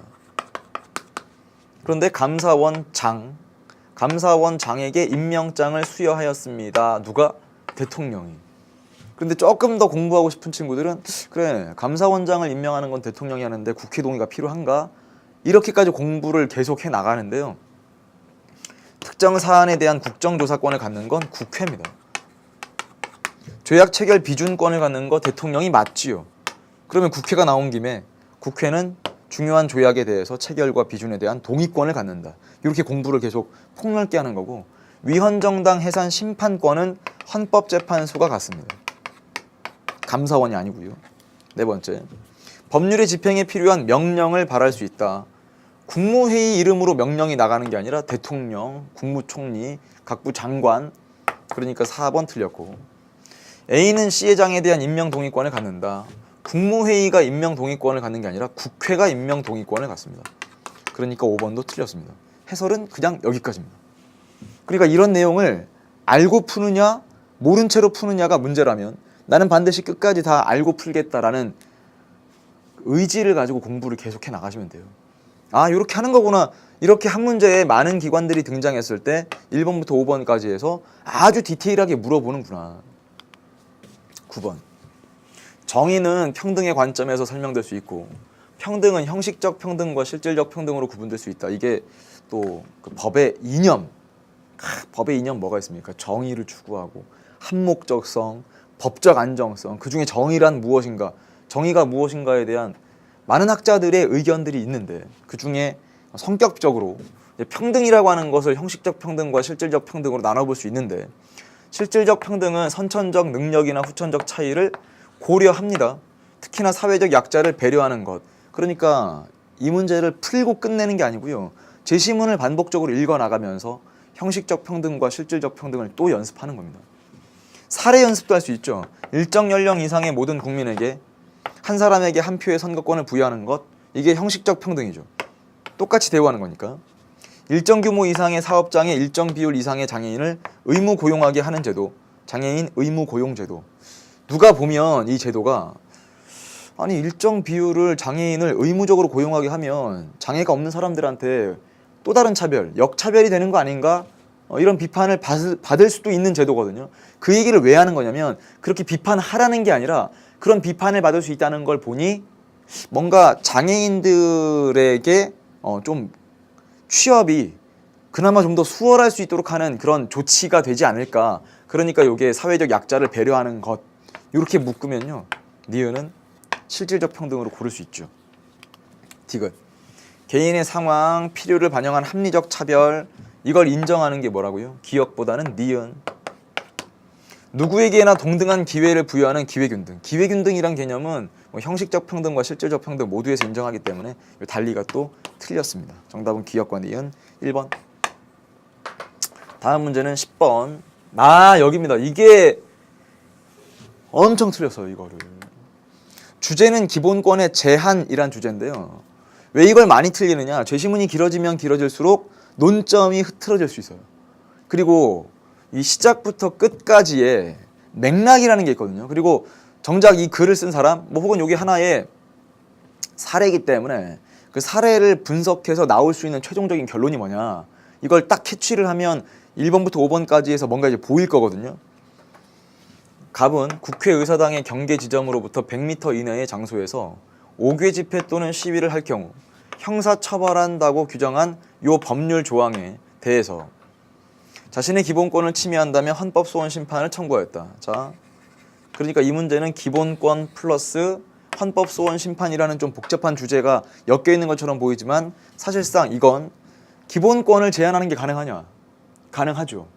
그런데 감사원장에게 임명장을 수여하였습니다. 누가? 대통령이. 그런데 조금 더 공부하고 싶은 친구들은 그래 감사원장을 임명하는 건 대통령이 하는데 국회 동의가 필요한가? 이렇게까지 공부를 계속해 나가는데요. 특정 사안에 대한 국정조사권을 갖는 건 국회입니다. 조약 체결 비준권을 갖는 거 대통령이 맞지요. 그러면 국회가 나온 김에 국회는 중요한 조약에 대해서 체결과 비준에 대한 동의권을 갖는다. 이렇게 공부를 계속 폭넓게 하는 거고 위헌정당 해산 심판권은 헌법재판소가 갖습니다. 감사원이 아니고요. 네 번째, 법률의 집행에 필요한 명령을 발할 수 있다. 국무회의 이름으로 명령이 나가는 게 아니라 대통령, 국무총리, 각부 장관. 그러니까 4번 틀렸고 A는 C의 장에 대한 임명동의권을 갖는다. 국무회의가 임명동의권을 갖는 게 아니라 국회가 임명동의권을 갖습니다. 그러니까 5번도 틀렸습니다. 해설은 그냥 여기까지입니다. 그러니까 이런 내용을 알고 푸느냐 모른 채로 푸느냐가 문제라면 나는 반드시 끝까지 다 알고 풀겠다라는 의지를 가지고 공부를 계속해 나가시면 돼요. 아 이렇게 하는 거구나. 이렇게 한 문제에 많은 기관들이 등장했을 때 1번부터 5번까지 해서 아주 디테일하게 물어보는구나. 9번, 정의는 평등의 관점에서 설명될 수 있고 평등은 형식적 평등과 실질적 평등으로 구분될 수 있다. 이게 또 그 법의 이념. 법의 이념 뭐가 있습니까? 정의를 추구하고 한목적성, 법적 안정성. 그중에 정의란 무엇인가? 정의가 무엇인가에 대한 많은 학자들의 의견들이 있는데 그중에 성격적으로 평등이라고 하는 것을 형식적 평등과 실질적 평등으로 나눠볼 수 있는데 실질적 평등은 선천적 능력이나 후천적 차이를 고려합니다. 특히나 사회적 약자를 배려하는 것. 그러니까 이 문제를 풀고 끝내는 게 아니고요. 제시문을 반복적으로 읽어나가면서 형식적 평등과 실질적 평등을 또 연습하는 겁니다. 사례 연습도 할 수 있죠. 일정 연령 이상의 모든 국민에게 한 사람에게 한 표의 선거권을 부여하는 것. 이게 형식적 평등이죠. 똑같이 대우하는 거니까. 일정 규모 이상의 사업장에 일정 비율 이상의 장애인을 의무 고용하게 하는 제도. 장애인 의무 고용 제도. 누가 보면 이 제도가 아니 일정 비율을 장애인을 의무적으로 고용하게 하면 장애가 없는 사람들한테 또 다른 차별, 역차별이 되는 거 아닌가? 이런 비판을 받을 수도 있는 제도거든요. 그 얘기를 왜 하는 거냐면 그렇게 비판하라는 게 아니라 그런 비판을 받을 수 있다는 걸 보니 뭔가 장애인들에게 좀 취업이 그나마 좀 더 수월할 수 있도록 하는 그런 조치가 되지 않을까. 그러니까 이게 사회적 약자를 배려하는 것. 이렇게 묶으면요. 니은은 실질적 평등으로 고를 수 있죠. 디귿. 개인의 상황, 필요를 반영한 합리적 차별. 이걸 인정하는 게 뭐라고요? 기억보다는 니은. 누구에게나 동등한 기회를 부여하는 기회균등. 기회균등이란 개념은 뭐 형식적 평등과 실질적 평등 모두에서 인정하기 때문에 달리가 또 틀렸습니다. 정답은 기억과 니은 1번. 다음 문제는 10번. 여기입니다. 이게 엄청 틀렸어요, 이거를. 주제는 기본권의 제한이란 주제인데요. 왜 이걸 많이 틀리느냐? 죄시문이 길어지면 길어질수록 논점이 흐트러질 수 있어요. 그리고 이 시작부터 끝까지의 맥락이라는 게 있거든요. 그리고 정작 이 글을 쓴 사람, 뭐 혹은 여기 하나의 사례이기 때문에 그 사례를 분석해서 나올 수 있는 최종적인 결론이 뭐냐, 이걸 딱 캐치를 하면 1번부터 5번까지 해서 뭔가 이제 보일 거거든요. 갑은 국회의사당의 경계 지점으로부터 100m 이내의 장소에서 5개 집회 또는 시위를 할 경우 형사처벌한다고 규정한 요 법률 조항에 대해서 자신의 기본권을 침해한다면 헌법소원 심판을 청구하였다. 자, 그러니까 이 문제는 기본권 플러스 헌법소원 심판이라는 좀 복잡한 주제가 엮여 있는 것처럼 보이지만 사실상 이건 기본권을 제한하는 게 가능하냐? 가능하죠.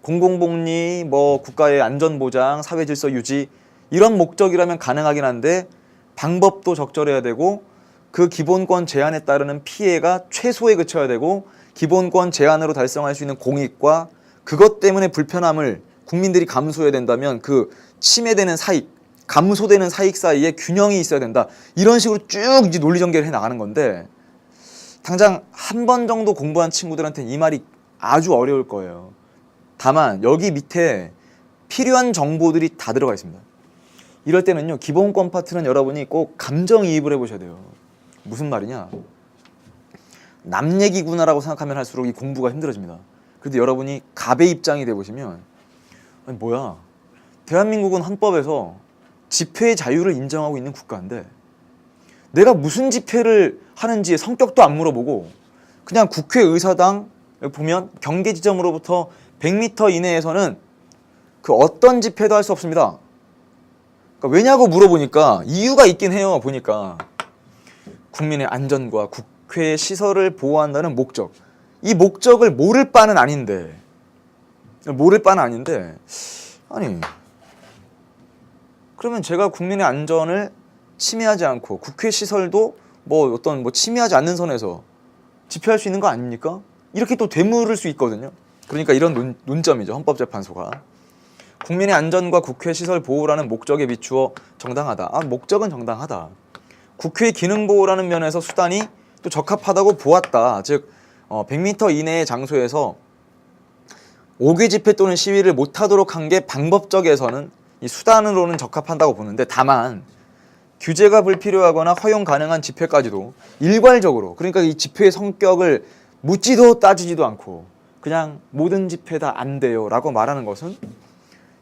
공공복리, 뭐 국가의 안전보장, 사회질서 유지 이런 목적이라면 가능하긴 한데 방법도 적절해야 되고 그 기본권 제한에 따르는 피해가 최소에 그쳐야 되고 기본권 제한으로 달성할 수 있는 공익과 그것 때문에 불편함을 국민들이 감수해야 된다면 그 침해되는 사익, 감소되는 사익 사이에 균형이 있어야 된다. 이런 식으로 쭉 이제 논리 전개를 해 나가는 건데 당장 한 번 정도 공부한 친구들한테는 이 말이 아주 어려울 거예요. 다만 여기 밑에 필요한 정보들이 다 들어가 있습니다. 이럴 때는요, 기본권 파트는 여러분이 꼭 감정이입을 해보셔야 돼요. 무슨 말이냐? 남 얘기구나라고 생각하면 할수록 이 공부가 힘들어집니다. 그런데 여러분이 갑의 입장이 돼보시면 아니 뭐야, 대한민국은 헌법에서 집회의 자유를 인정하고 있는 국가인데 내가 무슨 집회를 하는지의 성격도 안 물어보고 그냥 국회의사당 보면 경계 지점으로부터 100m 이내에서는 그 어떤 집회도 할 수 없습니다. 그러니까 왜냐고 물어보니까 이유가 있긴 해요. 보니까 국민의 안전과 국회 시설을 보호한다는 목적, 이 목적을 모를 바는 아닌데 아니 그러면 제가 국민의 안전을 침해하지 않고 국회 시설도 뭐 어떤 뭐 침해하지 않는 선에서 집회할 수 있는 거 아닙니까? 이렇게 또 되물을 수 있거든요. 그러니까 이런 논점이죠. 헌법재판소가 국민의 안전과 국회 시설 보호라는 목적에 비추어 정당하다. 아, 목적은 정당하다. 국회 기능 보호라는 면에서 수단이 또 적합하다고 보았다. 즉 100m 이내의 장소에서 5개 집회 또는 시위를 못하도록 한 게 방법적에서는 이 수단으로는 적합한다고 보는데 다만 규제가 불필요하거나 허용 가능한 집회까지도 일괄적으로, 그러니까 이 집회의 성격을 묻지도 따지지도 않고 그냥 모든 집회 다 안 돼요 라고 말하는 것은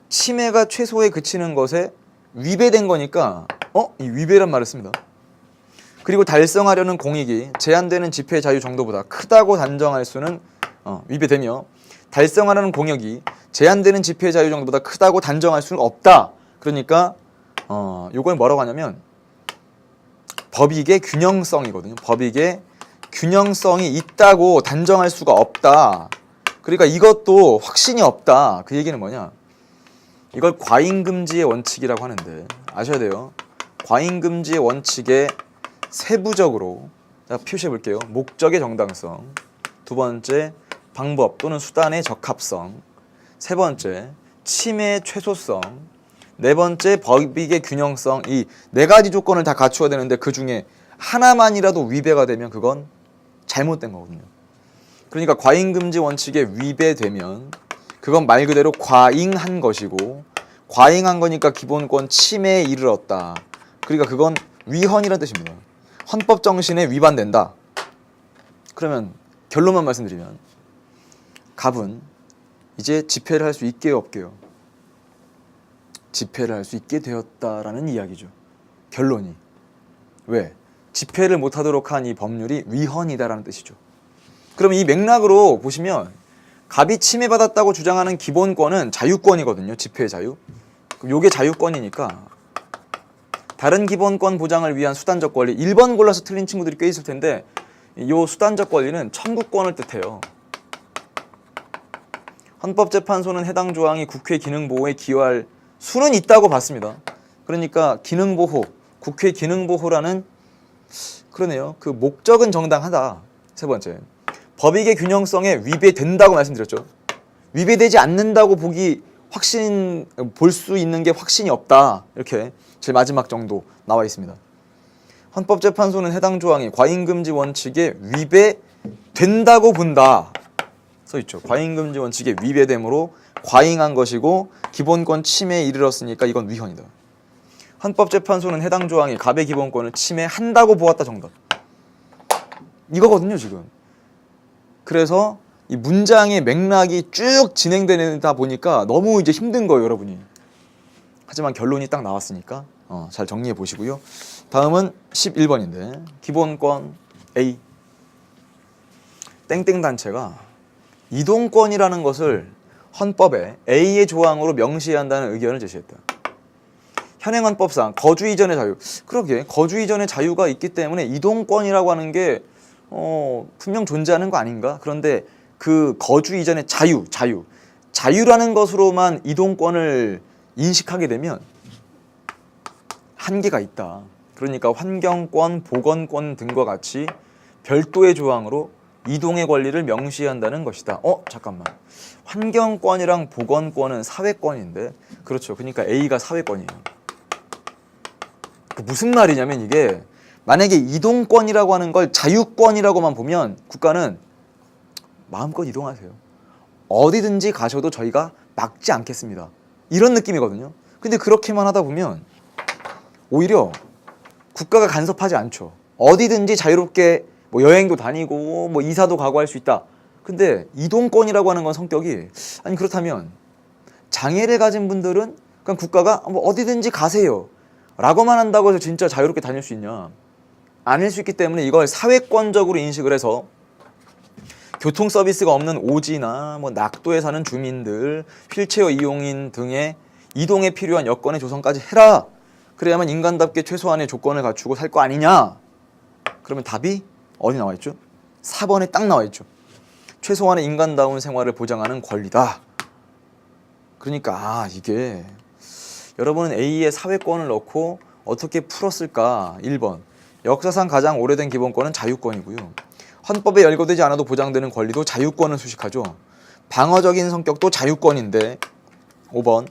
침해가 최소에 그치는 것에 위배된 거니까 이 위배란 말을 씁니다. 그리고 달성하려는 공익이 제한되는 집회 자유 정도보다 크다고 단정할 수는 위배되며 달성하려는 공익이 제한되는 집회 자유 정도보다 크다고 단정할 수는 없다. 그러니까 요걸 뭐라고 하냐면 법익의 균형성이거든요. 법익의 균형성이 있다고 단정할 수가 없다. 그러니까 이것도 확신이 없다. 그 얘기는 뭐냐? 이걸 과잉금지의 원칙이라고 하는데 아셔야 돼요. 과잉금지의 원칙에 세부적으로 표시해 볼게요. 목적의 정당성, 두 번째 방법 또는 수단의 적합성, 세 번째 침해의 최소성, 네 번째 법익의 균형성. 이 네 가지 조건을 다 갖추어야 되는데 그 중에 하나만이라도 위배가 되면 그건 잘못된 거거든요. 그러니까 과잉금지 원칙에 위배되면 그건 말 그대로 과잉한 것이고 과잉한 거니까 기본권 침해에 이르렀다. 그러니까 그건 위헌이라는 뜻입니다. 헌법 정신에 위반된다. 그러면 결론만 말씀드리면 갑은 이제 집회를 할 수 있게요, 없게요? 집회를 할 수 있게 되었다라는 이야기죠. 결론이. 왜? 집회를 못하도록 한 이 법률이 위헌이다라는 뜻이죠. 그럼 이 맥락으로 보시면 갑이 침해받았다고 주장하는 기본권은 자유권이거든요. 집회의 자유. 그럼 요게 자유권이니까 다른 기본권 보장을 위한 수단적 권리, 1번 골라서 틀린 친구들이 꽤 있을 텐데 요 수단적 권리는 청구권을 뜻해요. 헌법재판소는 해당 조항이 국회 기능 보호에 기여할 수는 있다고 봤습니다. 그러니까 기능 보호, 국회 기능 보호라는 그러네요. 그 목적은 정당하다. 세 번째, 법익의 균형성에 위배된다고 말씀드렸죠. 위배되지 않는다고 보기 볼 수 있는 게 확신이 없다. 이렇게 제일 마지막 정도 나와 있습니다. 헌법재판소는 해당 조항이 과잉금지 원칙에 위배된다고 본다. 써 있죠. 과잉금지 원칙에 위배됨으로 과잉한 것이고 기본권 침해에 이르렀으니까 이건 위헌이다. 헌법재판소는 해당 조항이 갑의 기본권을 침해한다고 보았다. 정답. 이거거든요 지금. 그래서 이 문장의 맥락이 쭉 진행되다 보니까 너무 이제 힘든 거예요 여러분이. 하지만 결론이 딱 나왔으니까 잘 정리해 보시고요. 다음은 11번인데 기본권 A. 땡땡 단체가 이동권이라는 것을 헌법에 A의 조항으로 명시해야 한다는 의견을 제시했다. 현행 헌법상 거주 이전의 자유. 그러게 거주 이전의 자유가 있기 때문에 이동권이라고 하는 게 분명 존재하는 거 아닌가? 그런데 그 거주 이전의 자유라는 것으로만 이동권을 인식하게 되면 한계가 있다. 그러니까 환경권, 보건권 등과 같이 별도의 조항으로 이동의 권리를 명시한다는 것이다. 잠깐만. 환경권이랑 보건권은 사회권인데, 그렇죠. 그러니까 A가 사회권이에요. 무슨 말이냐면 이게 만약에 이동권이라고 하는 걸 자유권이라고만 보면 국가는 마음껏 이동하세요. 어디든지 가셔도 저희가 막지 않겠습니다. 이런 느낌이거든요. 근데 그렇게만 하다 보면 오히려 국가가 간섭하지 않죠. 어디든지 자유롭게 뭐 여행도 다니고 뭐 이사도 가고 할 수 있다. 근데 이동권이라고 하는 건 성격이 아니 그렇다면 장애를 가진 분들은 그냥 국가가 뭐 어디든지 가세요 라고만 한다고 해서 진짜 자유롭게 다닐 수 있냐? 아닐 수 있기 때문에 이걸 사회권적으로 인식을 해서 교통 서비스가 없는 오지나 뭐 낙도에 사는 주민들, 휠체어 이용인 등의 이동에 필요한 여건의 조성까지 해라. 그래야만 인간답게 최소한의 조건을 갖추고 살 거 아니냐? 그러면 답이 어디 나와 있죠? 4번에 딱 나와 있죠. 최소한의 인간다운 생활을 보장하는 권리다. 그러니까 이게 여러분은 A의 사회권을 넣고 어떻게 풀었을까? 1번. 역사상 가장 오래된 기본권은 자유권이고요. 헌법에 열거되지 않아도 보장되는 권리도 자유권을 수식하죠. 방어적인 성격도 자유권인데 5번.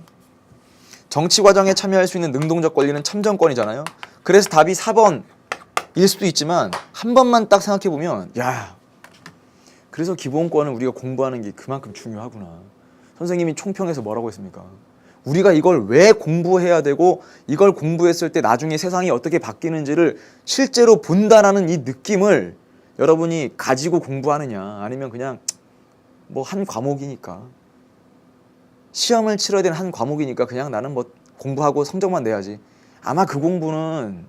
정치 과정에 참여할 수 있는 능동적 권리는 참정권이잖아요. 그래서 답이 4번일 수도 있지만 한 번만 딱 생각해보면 야, 그래서 기본권을 우리가 공부하는 게 그만큼 중요하구나. 선생님이 총평에서 뭐라고 했습니까? 우리가 이걸 왜 공부해야 되고 이걸 공부했을 때 나중에 세상이 어떻게 바뀌는지를 실제로 본다라는 이 느낌을 여러분이 가지고 공부하느냐 아니면 그냥 뭐 한 과목이니까 시험을 치러야 되는 한 과목이니까 그냥 나는 뭐 공부하고 성적만 내야지. 아마 그 공부는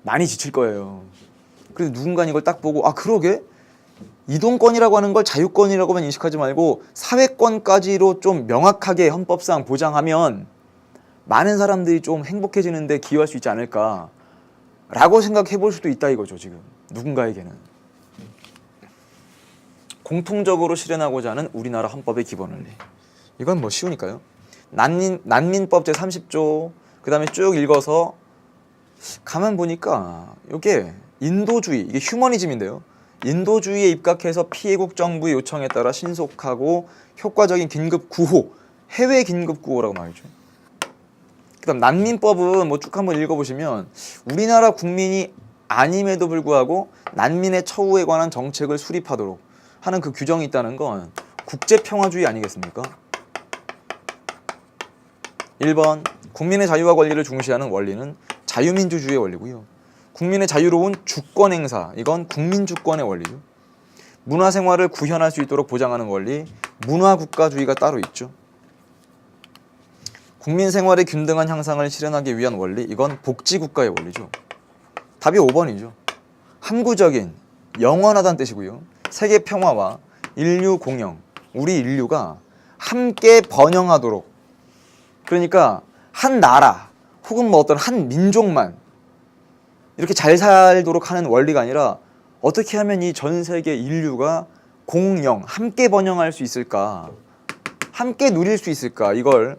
많이 지칠 거예요. 그래서 누군가 이걸 딱 보고 그러게? 이동권이라고 하는 걸 자유권이라고만 인식하지 말고 사회권까지로 좀 명확하게 헌법상 보장하면 많은 사람들이 좀 행복해지는데 기여할 수 있지 않을까 라고 생각해 볼 수도 있다 이거죠. 지금 누군가에게는 공통적으로 실현하고자 하는 우리나라 헌법의 기본 원리. 이건 뭐 쉬우니까요. 난민법 제30조 그 다음에 쭉 읽어서 가만 보니까 이게 인도주의, 이게 휴머니즘인데요. 인도주의에 입각해서 피해국 정부의 요청에 따라 신속하고 효과적인 긴급 구호, 해외 긴급 구호라고 말이죠. 그다음 난민법은 뭐 쭉 한번 읽어보시면 우리나라 국민이 아님에도 불구하고 난민의 처우에 관한 정책을 수립하도록 하는 그 규정이 있다는 건 국제평화주의 아니겠습니까? 1번 국민의 자유와 권리를 중시하는 원리는 자유민주주의의 원리고요. 국민의 자유로운 주권 행사, 이건 국민주권의 원리죠. 문화생활을 구현할 수 있도록 보장하는 원리, 문화국가주의가 따로 있죠. 국민생활의 균등한 향상을 실현하기 위한 원리, 이건 복지국가의 원리죠. 답이 5번이죠. 항구적인, 영원하다는 뜻이고요. 세계 평화와 인류 공영, 우리 인류가 함께 번영하도록, 그러니까 한 나라 혹은 뭐 어떤 한 민족만 이렇게 잘 살도록 하는 원리가 아니라 어떻게 하면 이 전 세계 인류가 공영, 함께 번영할 수 있을까, 함께 누릴 수 있을까, 이걸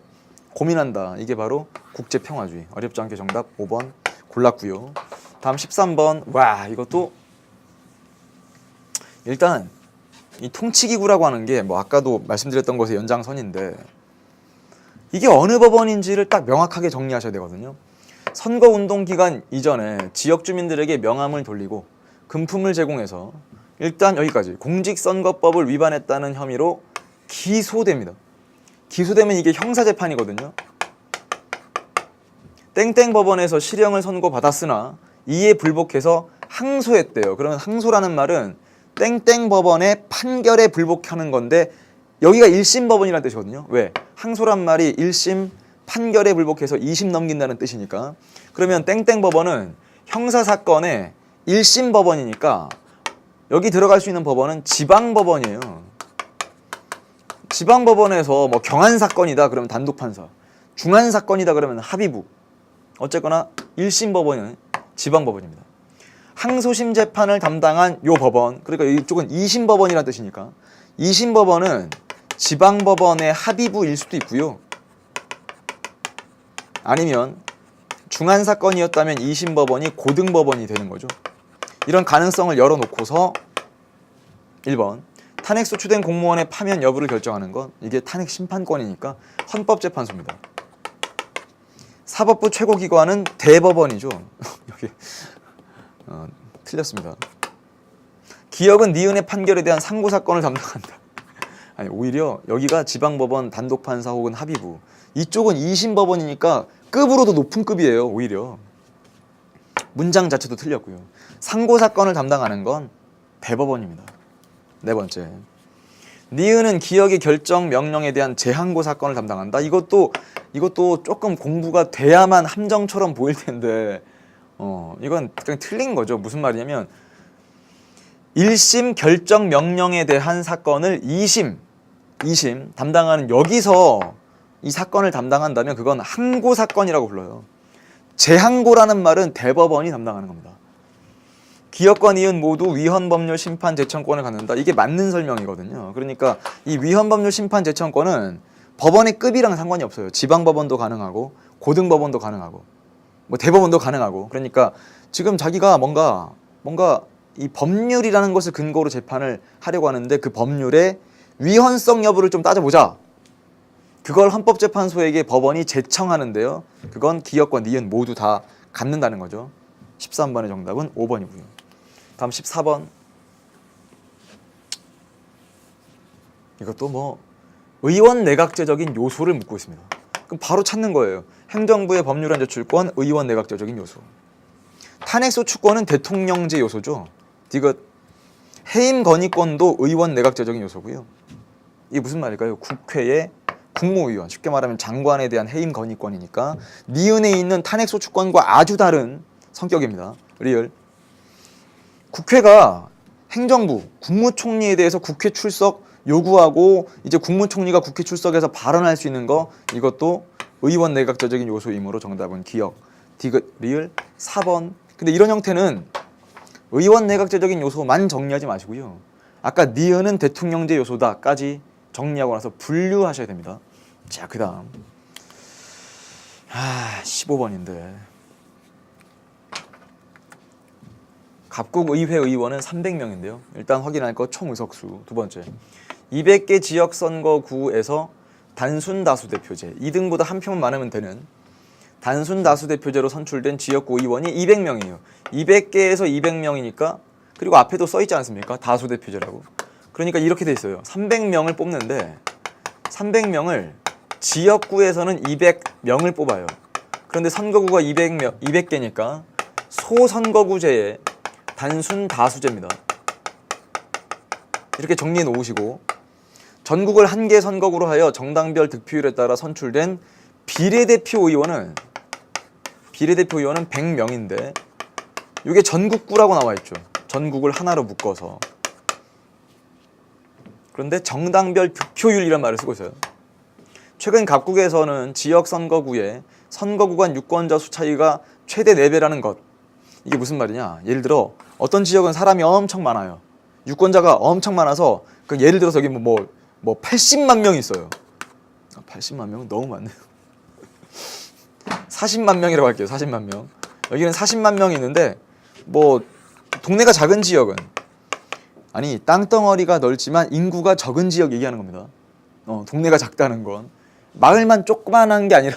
고민한다. 이게 바로 국제평화주의. 어렵지 않게 정답 5번 골랐고요. 다음 13번. 와, 이것도 일단 이 통치기구라고 하는 게 뭐 아까도 말씀드렸던 것의 연장선인데 이게 어느 법원인지를 딱 명확하게 정리하셔야 되거든요. 선거운동 기간 이전에 지역 주민들에게 명함을 돌리고 금품을 제공해서 일단 여기까지 공직선거법을 위반했다는 혐의로 기소됩니다. 기소되면 이게 형사재판이거든요. 땡땡 법원에서 실형을 선고받았으나 이에 불복해서 항소했대요. 그러면 항소라는 말은 땡땡 법원의 판결에 불복하는 건데 여기가 1심 법원이라는 뜻이거든요. 왜? 항소란 말이 1심 판결에 불복해서 2심 넘긴다는 뜻이니까. 그러면 땡땡 법원은 형사사건의 1심 법원이니까 여기 들어갈 수 있는 법원은 지방법원이에요. 지방법원에서 뭐 경안사건이다 그러면 단독판사, 중안사건이다 그러면 합의부, 어쨌거나 1심 법원은 지방법원입니다. 항소심 재판을 담당한 요 법원, 그러니까 이쪽은 2심 법원이라는 뜻이니까 2심 법원은 지방법원의 합의부일 수도 있고요. 아니면 중안사건이었다면 2심 법원이 고등법원이 되는 거죠. 이런 가능성을 열어놓고서 1번 탄핵소추된 공무원의 파면 여부를 결정하는 건 이게 탄핵심판권이니까 헌법재판소입니다. 사법부 최고기관은 대법원이죠. 여기 틀렸습니다. 기역은 니은의 판결에 대한 상고사건을 담당한다. 아니 오히려 여기가 지방법원 단독판사 혹은 합의부, 이쪽은 2심 법원이니까 급으로도 높은 급이에요. 오히려 문장 자체도 틀렸고요. 상고사건을 담당하는 건 대법원입니다. 네 번째, 니은은 기역의 결정 명령에 대한 재항고 사건을 담당한다. 이것도 조금 공부가 돼야만 함정처럼 보일 텐데 이건 그냥 틀린 거죠. 무슨 말이냐면 1심 결정 명령에 대한 사건을 2심 담당하는, 여기서 이 사건을 담당한다면 그건 항고 사건이라고 불러요. 재항고라는 말은 대법원이 담당하는 겁니다. 기역과 니은 모두 위헌법률 심판 제청권을 갖는다. 이게 맞는 설명이거든요. 그러니까 이 위헌법률 심판 제청권은 법원의 급이랑 상관이 없어요. 지방법원도 가능하고 고등법원도 가능하고 뭐 대법원도 가능하고. 그러니까 지금 자기가 뭔가 이 법률이라는 것을 근거로 재판을 하려고 하는데 그 법률의 위헌성 여부를 좀 따져보자. 그걸 헌법재판소에게 법원이 제청하는데요. 그건 기역과 니은 모두 다 갖는다는 거죠. 13번의 정답은 5번이고요. 다음 14번. 이것도 뭐 의원 내각제적인 요소를 묻고 있습니다. 그럼 바로 찾는 거예요. 행정부의 법률안 제출권, 의원 내각제적인 요소. 탄핵소추권은 대통령제 요소죠. 디귿. 해임 건의권도 의원 내각제적인 요소고요. 이게 무슨 말일까요? 국회의 국무위원, 쉽게 말하면 장관에 대한 해임 건의권이니까 니은에 있는 탄핵소추권과 아주 다른 성격입니다. 리을. 국회가 행정부, 국무총리에 대해서 국회 출석 요구하고 이제 국무총리가 국회 출석해서 발언할 수 있는 거, 이것도 의원 내각제적인 요소이므로 정답은 기역, 디귿, 리을 4번. 근데 이런 형태는 의원 내각제적인 요소만 정리하지 마시고요. 아까 니은은 대통령제 요소다까지 정리하고 나서 분류하셔야 됩니다. 자, 그 다음 15번인데 갑국의회 의원은 300명인데요. 일단 확인할 것 총 의석수. 두 번째, 200개 지역선거구에서 단순 다수 대표제, 2등보다 한 표만 많으면 되는 단순 다수 대표제로 선출된 지역구 의원이 200명이에요. 200개에서 200명이니까, 그리고 앞에도 써있지 않습니까? 다수 대표제라고. 그러니까 이렇게 돼 있어요. 300명을 뽑는데 300명을 지역구에서는 200명을 뽑아요. 그런데 선거구가 200개니까 소선거구제의 단순 다수제입니다. 이렇게 정리해 놓으시고, 전국을 한 개 선거구로 하여 정당별 득표율에 따라 선출된 비례대표 의원은 100명인데 이게 전국구라고 나와 있죠. 전국을 하나로 묶어서. 그런데 정당별 득표율이란 말을 쓰고 있어요. 최근 각국에서는 지역 선거구에 선거구 간 유권자 수 차이가 최대 4배라는 것. 이게 무슨 말이냐? 예를 들어 어떤 지역은 사람이 엄청 많아요. 유권자가 엄청 많아서 그 예를 들어서 여기 뭐 80만 명이 있어요. 80만 명은 너무 많네요. 40만 명이라고 할게요. 40만 명. 여기는 40만 명이 있는데 뭐 동네가 작은 지역은, 아니 땅덩어리가 넓지만 인구가 적은 지역 얘기하는 겁니다. 동네가 작다는 건. 마을만 조그만한 게 아니라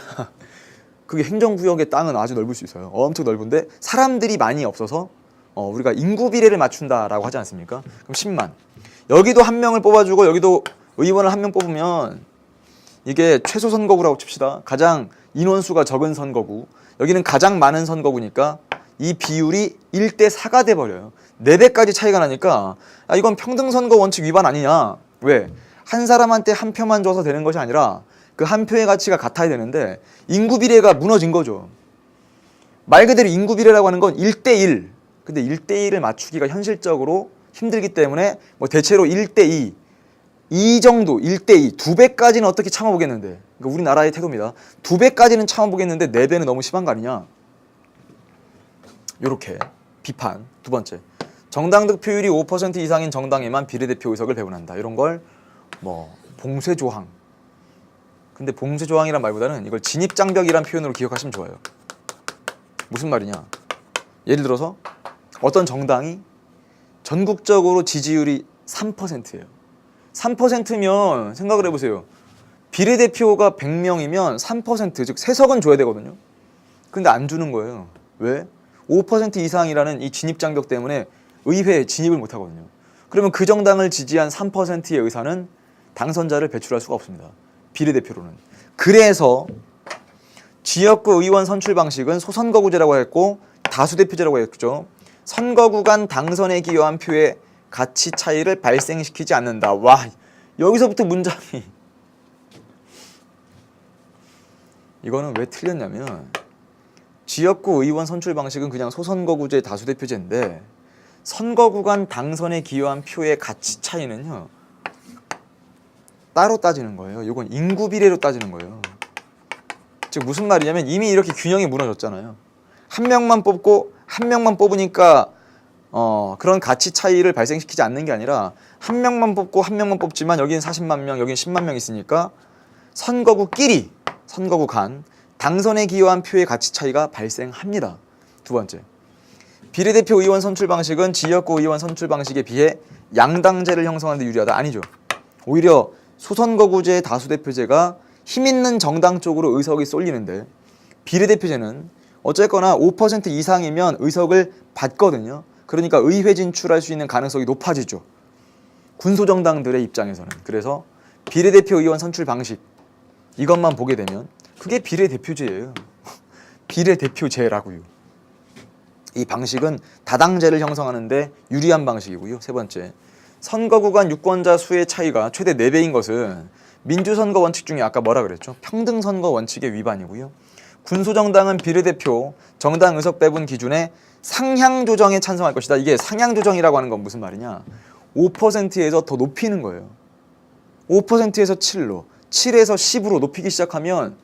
그게 행정구역의 땅은 아주 넓을 수 있어요. 엄청 넓은데 사람들이 많이 없어서 우리가 인구 비례를 맞춘다라고 하지 않습니까? 그럼 10만. 여기도 한 명을 뽑아주고 여기도 의원을 한 명 뽑으면 이게 최소 선거구라고 칩시다. 가장 인원수가 적은 선거구. 여기는 가장 많은 선거구니까 이 비율이 1대 4가 돼버려요. 4배까지 차이가 나니까 이건 평등선거 원칙 위반 아니냐. 왜? 한 사람한테 한 표만 줘서 되는 것이 아니라 그 한 표의 가치가 같아야 되는데 인구 비례가 무너진 거죠. 말 그대로 인구 비례라고 하는 건 1대 1. 근데 1대 1을 맞추기가 현실적으로 힘들기 때문에 뭐 대체로 1대 2. 이 정도 1대 2. 2배까지는 어떻게 참아보겠는데. 그러니까 우리나라의 태도입니다. 2배까지는 참아보겠는데 4배는 너무 심한 거 아니냐. 요렇게 비판. 두 번째. 정당 득표율이 5% 이상인 정당에만 비례대표 의석을 배분한다. 이런 걸 뭐 봉쇄조항. 근데 봉쇄조항이란 말보다는 이걸 진입장벽이란 표현으로 기억하시면 좋아요. 무슨 말이냐. 예를 들어서 어떤 정당이 전국적으로 지지율이 3%예요. 3%면 생각을 해보세요. 비례대표가 100명이면 3%, 즉 3석은 줘야 되거든요. 근데 안 주는 거예요. 왜? 5% 이상이라는 이 진입장벽 때문에 의회에 진입을 못하거든요. 그러면 그 정당을 지지한 3%의 의사는 당선자를 배출할 수가 없습니다. 비례대표로는. 그래서 지역구 의원 선출 방식은 소선거구제라고 했고 다수대표제라고 했죠. 선거구 간 당선에 기여한 표의 가치 차이를 발생시키지 않는다. 와, 여기서부터 문장이 이거는 왜 틀렸냐면 지역구 의원 선출 방식은 그냥 소선거구제 다수대표제인데 선거구 간 당선에 기여한 표의 가치 차이는요 따로 따지는 거예요. 이건 인구 비례로 따지는 거예요. 즉 무슨 말이냐면 이미 이렇게 균형이 무너졌잖아요. 한 명만 뽑고 한 명만 뽑으니까 그런 가치 차이를 발생시키지 않는 게 아니라 한 명만 뽑고 한 명만 뽑지만 여기는 40만 명, 여기는 10만 명 있으니까 선거구끼리 선거구 간 당선에 기여한 표의 가치 차이가 발생합니다. 두 번째. 비례대표 의원 선출 방식은 지역구 의원 선출 방식에 비해 양당제를 형성하는 데 유리하다. 아니죠. 오히려 소선거구제 다수대표제가 힘있는 정당 쪽으로 의석이 쏠리는데 비례대표제는 어쨌거나 5% 이상이면 의석을 받거든요. 그러니까 의회 진출할 수 있는 가능성이 높아지죠. 군소정당들의 입장에서는. 그래서 비례대표 의원 선출 방식 이것만 보게 되면 그게 비례대표제예요. 비례대표제라고요. 이 방식은 다당제를 형성하는 데 유리한 방식이고요. 세 번째. 선거구 간 유권자 수의 차이가 최대 4배인 것은 민주선거 원칙 중에 아까 뭐라 그랬죠? 평등선거 원칙의 위반이고요. 군소정당은 비례대표 정당 의석 배분 기준에 상향 조정에 찬성할 것이다. 이게 상향 조정이라고 하는 건 무슨 말이냐? 5%에서 더 높이는 거예요. 5%에서 7로, 7에서 10으로 높이기 시작하면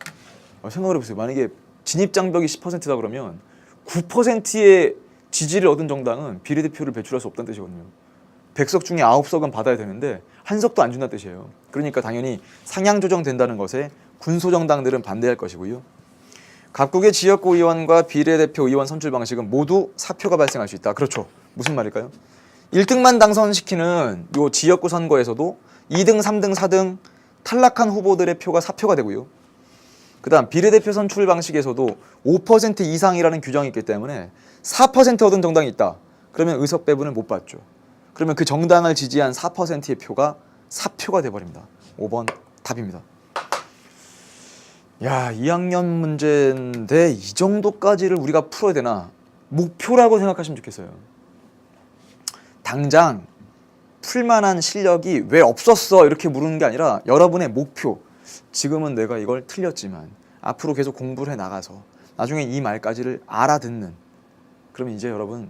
생각을 해보세요. 만약에 진입장벽이 10%다 그러면 9%의 지지를 얻은 정당은 비례대표를 배출할 수 없다는 뜻이거든요. 100석 중에 9석은 받아야 되는데 한 석도 안 준다는 뜻이에요. 그러니까 당연히 상향 조정된다는 것에 군소정당들은 반대할 것이고요. 각국의 지역구 의원과 비례대표 의원 선출 방식은 모두 사표가 발생할 수 있다. 그렇죠. 무슨 말일까요? 1등만 당선시키는 요 지역구 선거에서도 2등, 3등, 4등 탈락한 후보들의 표가 사표가 되고요. 그 다음 비례대표 선출 방식에서도 5% 이상이라는 규정이 있기 때문에 4% 얻은 정당이 있다. 그러면 의석 배분을 못 받죠. 그러면 그 정당을 지지한 4%의 표가 사표가 돼버립니다. 5번 답입니다. 야, 2학년 문제인데 이 정도까지를 우리가 풀어야 되나? 목표라고 생각하시면 좋겠어요. 당장 풀만한 실력이 왜 없었어? 이렇게 물는 게 아니라 여러분의 목표. 지금은 내가 이걸 틀렸지만 앞으로 계속 공부를 해나가서 나중에 이 말까지를 알아듣는. 그러면 이제 여러분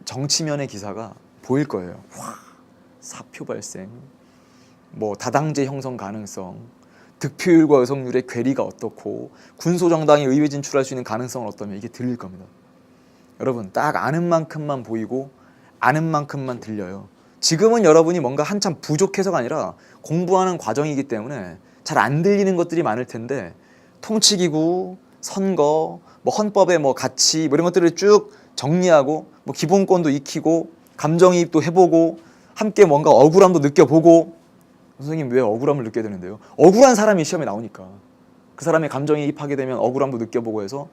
정치면의 기사가 보일 거예요. 와, 사표 발생, 뭐 다당제 형성 가능성, 득표율과 의석률의 괴리가 어떻고 군소정당이 의회 진출할 수 있는 가능성은 어떠며 이게 들릴 겁니다. 여러분 딱 아는 만큼만 보이고 아는 만큼만 들려요. 지금은 여러분이 뭔가 한참 부족해서가 아니라 공부하는 과정이기 때문에 잘 안 들리는 것들이 많을 텐데 통치기구, 선거, 뭐 헌법의 뭐 가치 뭐 이런 것들을 쭉 정리하고 뭐 기본권도 익히고 감정이입도 해보고 함께 뭔가 억울함도 느껴보고 선생님 왜 억울함을 느껴야 되는데요? 억울한 사람이 시험에 나오니까 그 사람의 감정이입하게 되면 억울함도 느껴보고 해서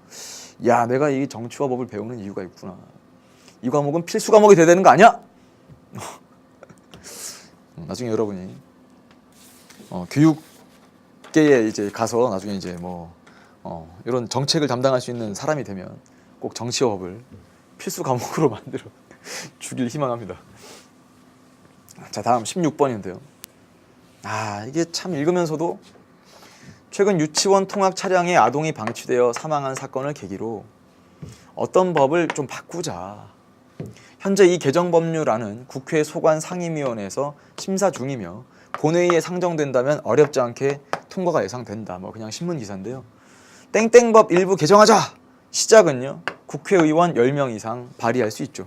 야, 내가 이 정치와 법을 배우는 이유가 있구나. 이 과목은 필수 과목이 돼야 되는 거 아니야? 나중에 여러분이 교육계에 이제 가서 나중에 이제 뭐 이런 정책을 담당할 수 있는 사람이 되면 꼭 정치와 법을 필수 과목으로 만들어 주길 희망합니다. 자, 다음 16번인데요. 이게 참 읽으면서도 최근 유치원 통학 차량에 아동이 방치되어 사망한 사건을 계기로 어떤 법을 좀 바꾸자. 현재 이 개정법률안은 국회 소관상임위원회에서 심사 중이며 본회의에 상정된다면 어렵지 않게 통과가 예상된다. 뭐 그냥 신문 기사인데요. 땡땡법 일부 개정하자. 시작은요. 국회의원 10명 이상 발의할 수 있죠.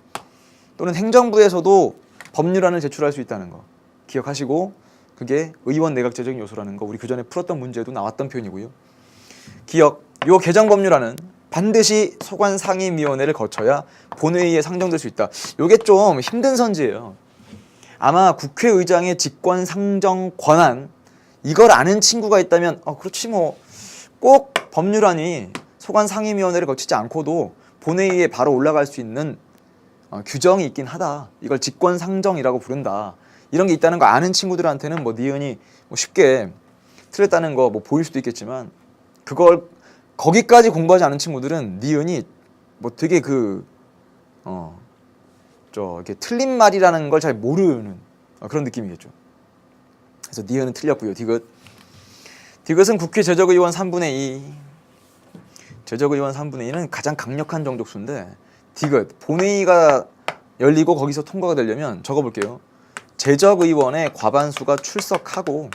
또는 행정부에서도 법률안을 제출할 수 있다는 거 기억하시고, 그게 의원 내각제적인 요소라는 거 우리 그 전에 풀었던 문제도 나왔던 표현이고요. 요 개정법률안은 반드시 소관상임위원회를 거쳐야 본회의에 상정될 수 있다. 요게 좀 힘든 선지예요. 아마 국회의장의 직권 상정 권한, 이걸 아는 친구가 있다면 그렇지 뭐 꼭 법률안이 소관상임위원회를 거치지 않고도 본회의에 바로 올라갈 수 있는 규정이 있긴 하다. 이걸 직권상정이라고 부른다. 이런 게 있다는 거 아는 친구들한테는 뭐 니은이 뭐 쉽게 틀렸다는 거 뭐 보일 수도 있겠지만, 그걸 거기까지 공부하지 않은 친구들은 니은이 뭐 되게 이렇게 틀린 말이라는 걸 잘 모르는 그런 느낌이겠죠. 그래서 니은은 틀렸고요. 디귿은 국회 제적의원 3분의 2. 제적의원 3분의 2는 가장 강력한 정족수인데, 디귿 본회의가 열리고 거기서 통과가 되려면 적어볼게요. 제적의원의 과반수가 출석하고,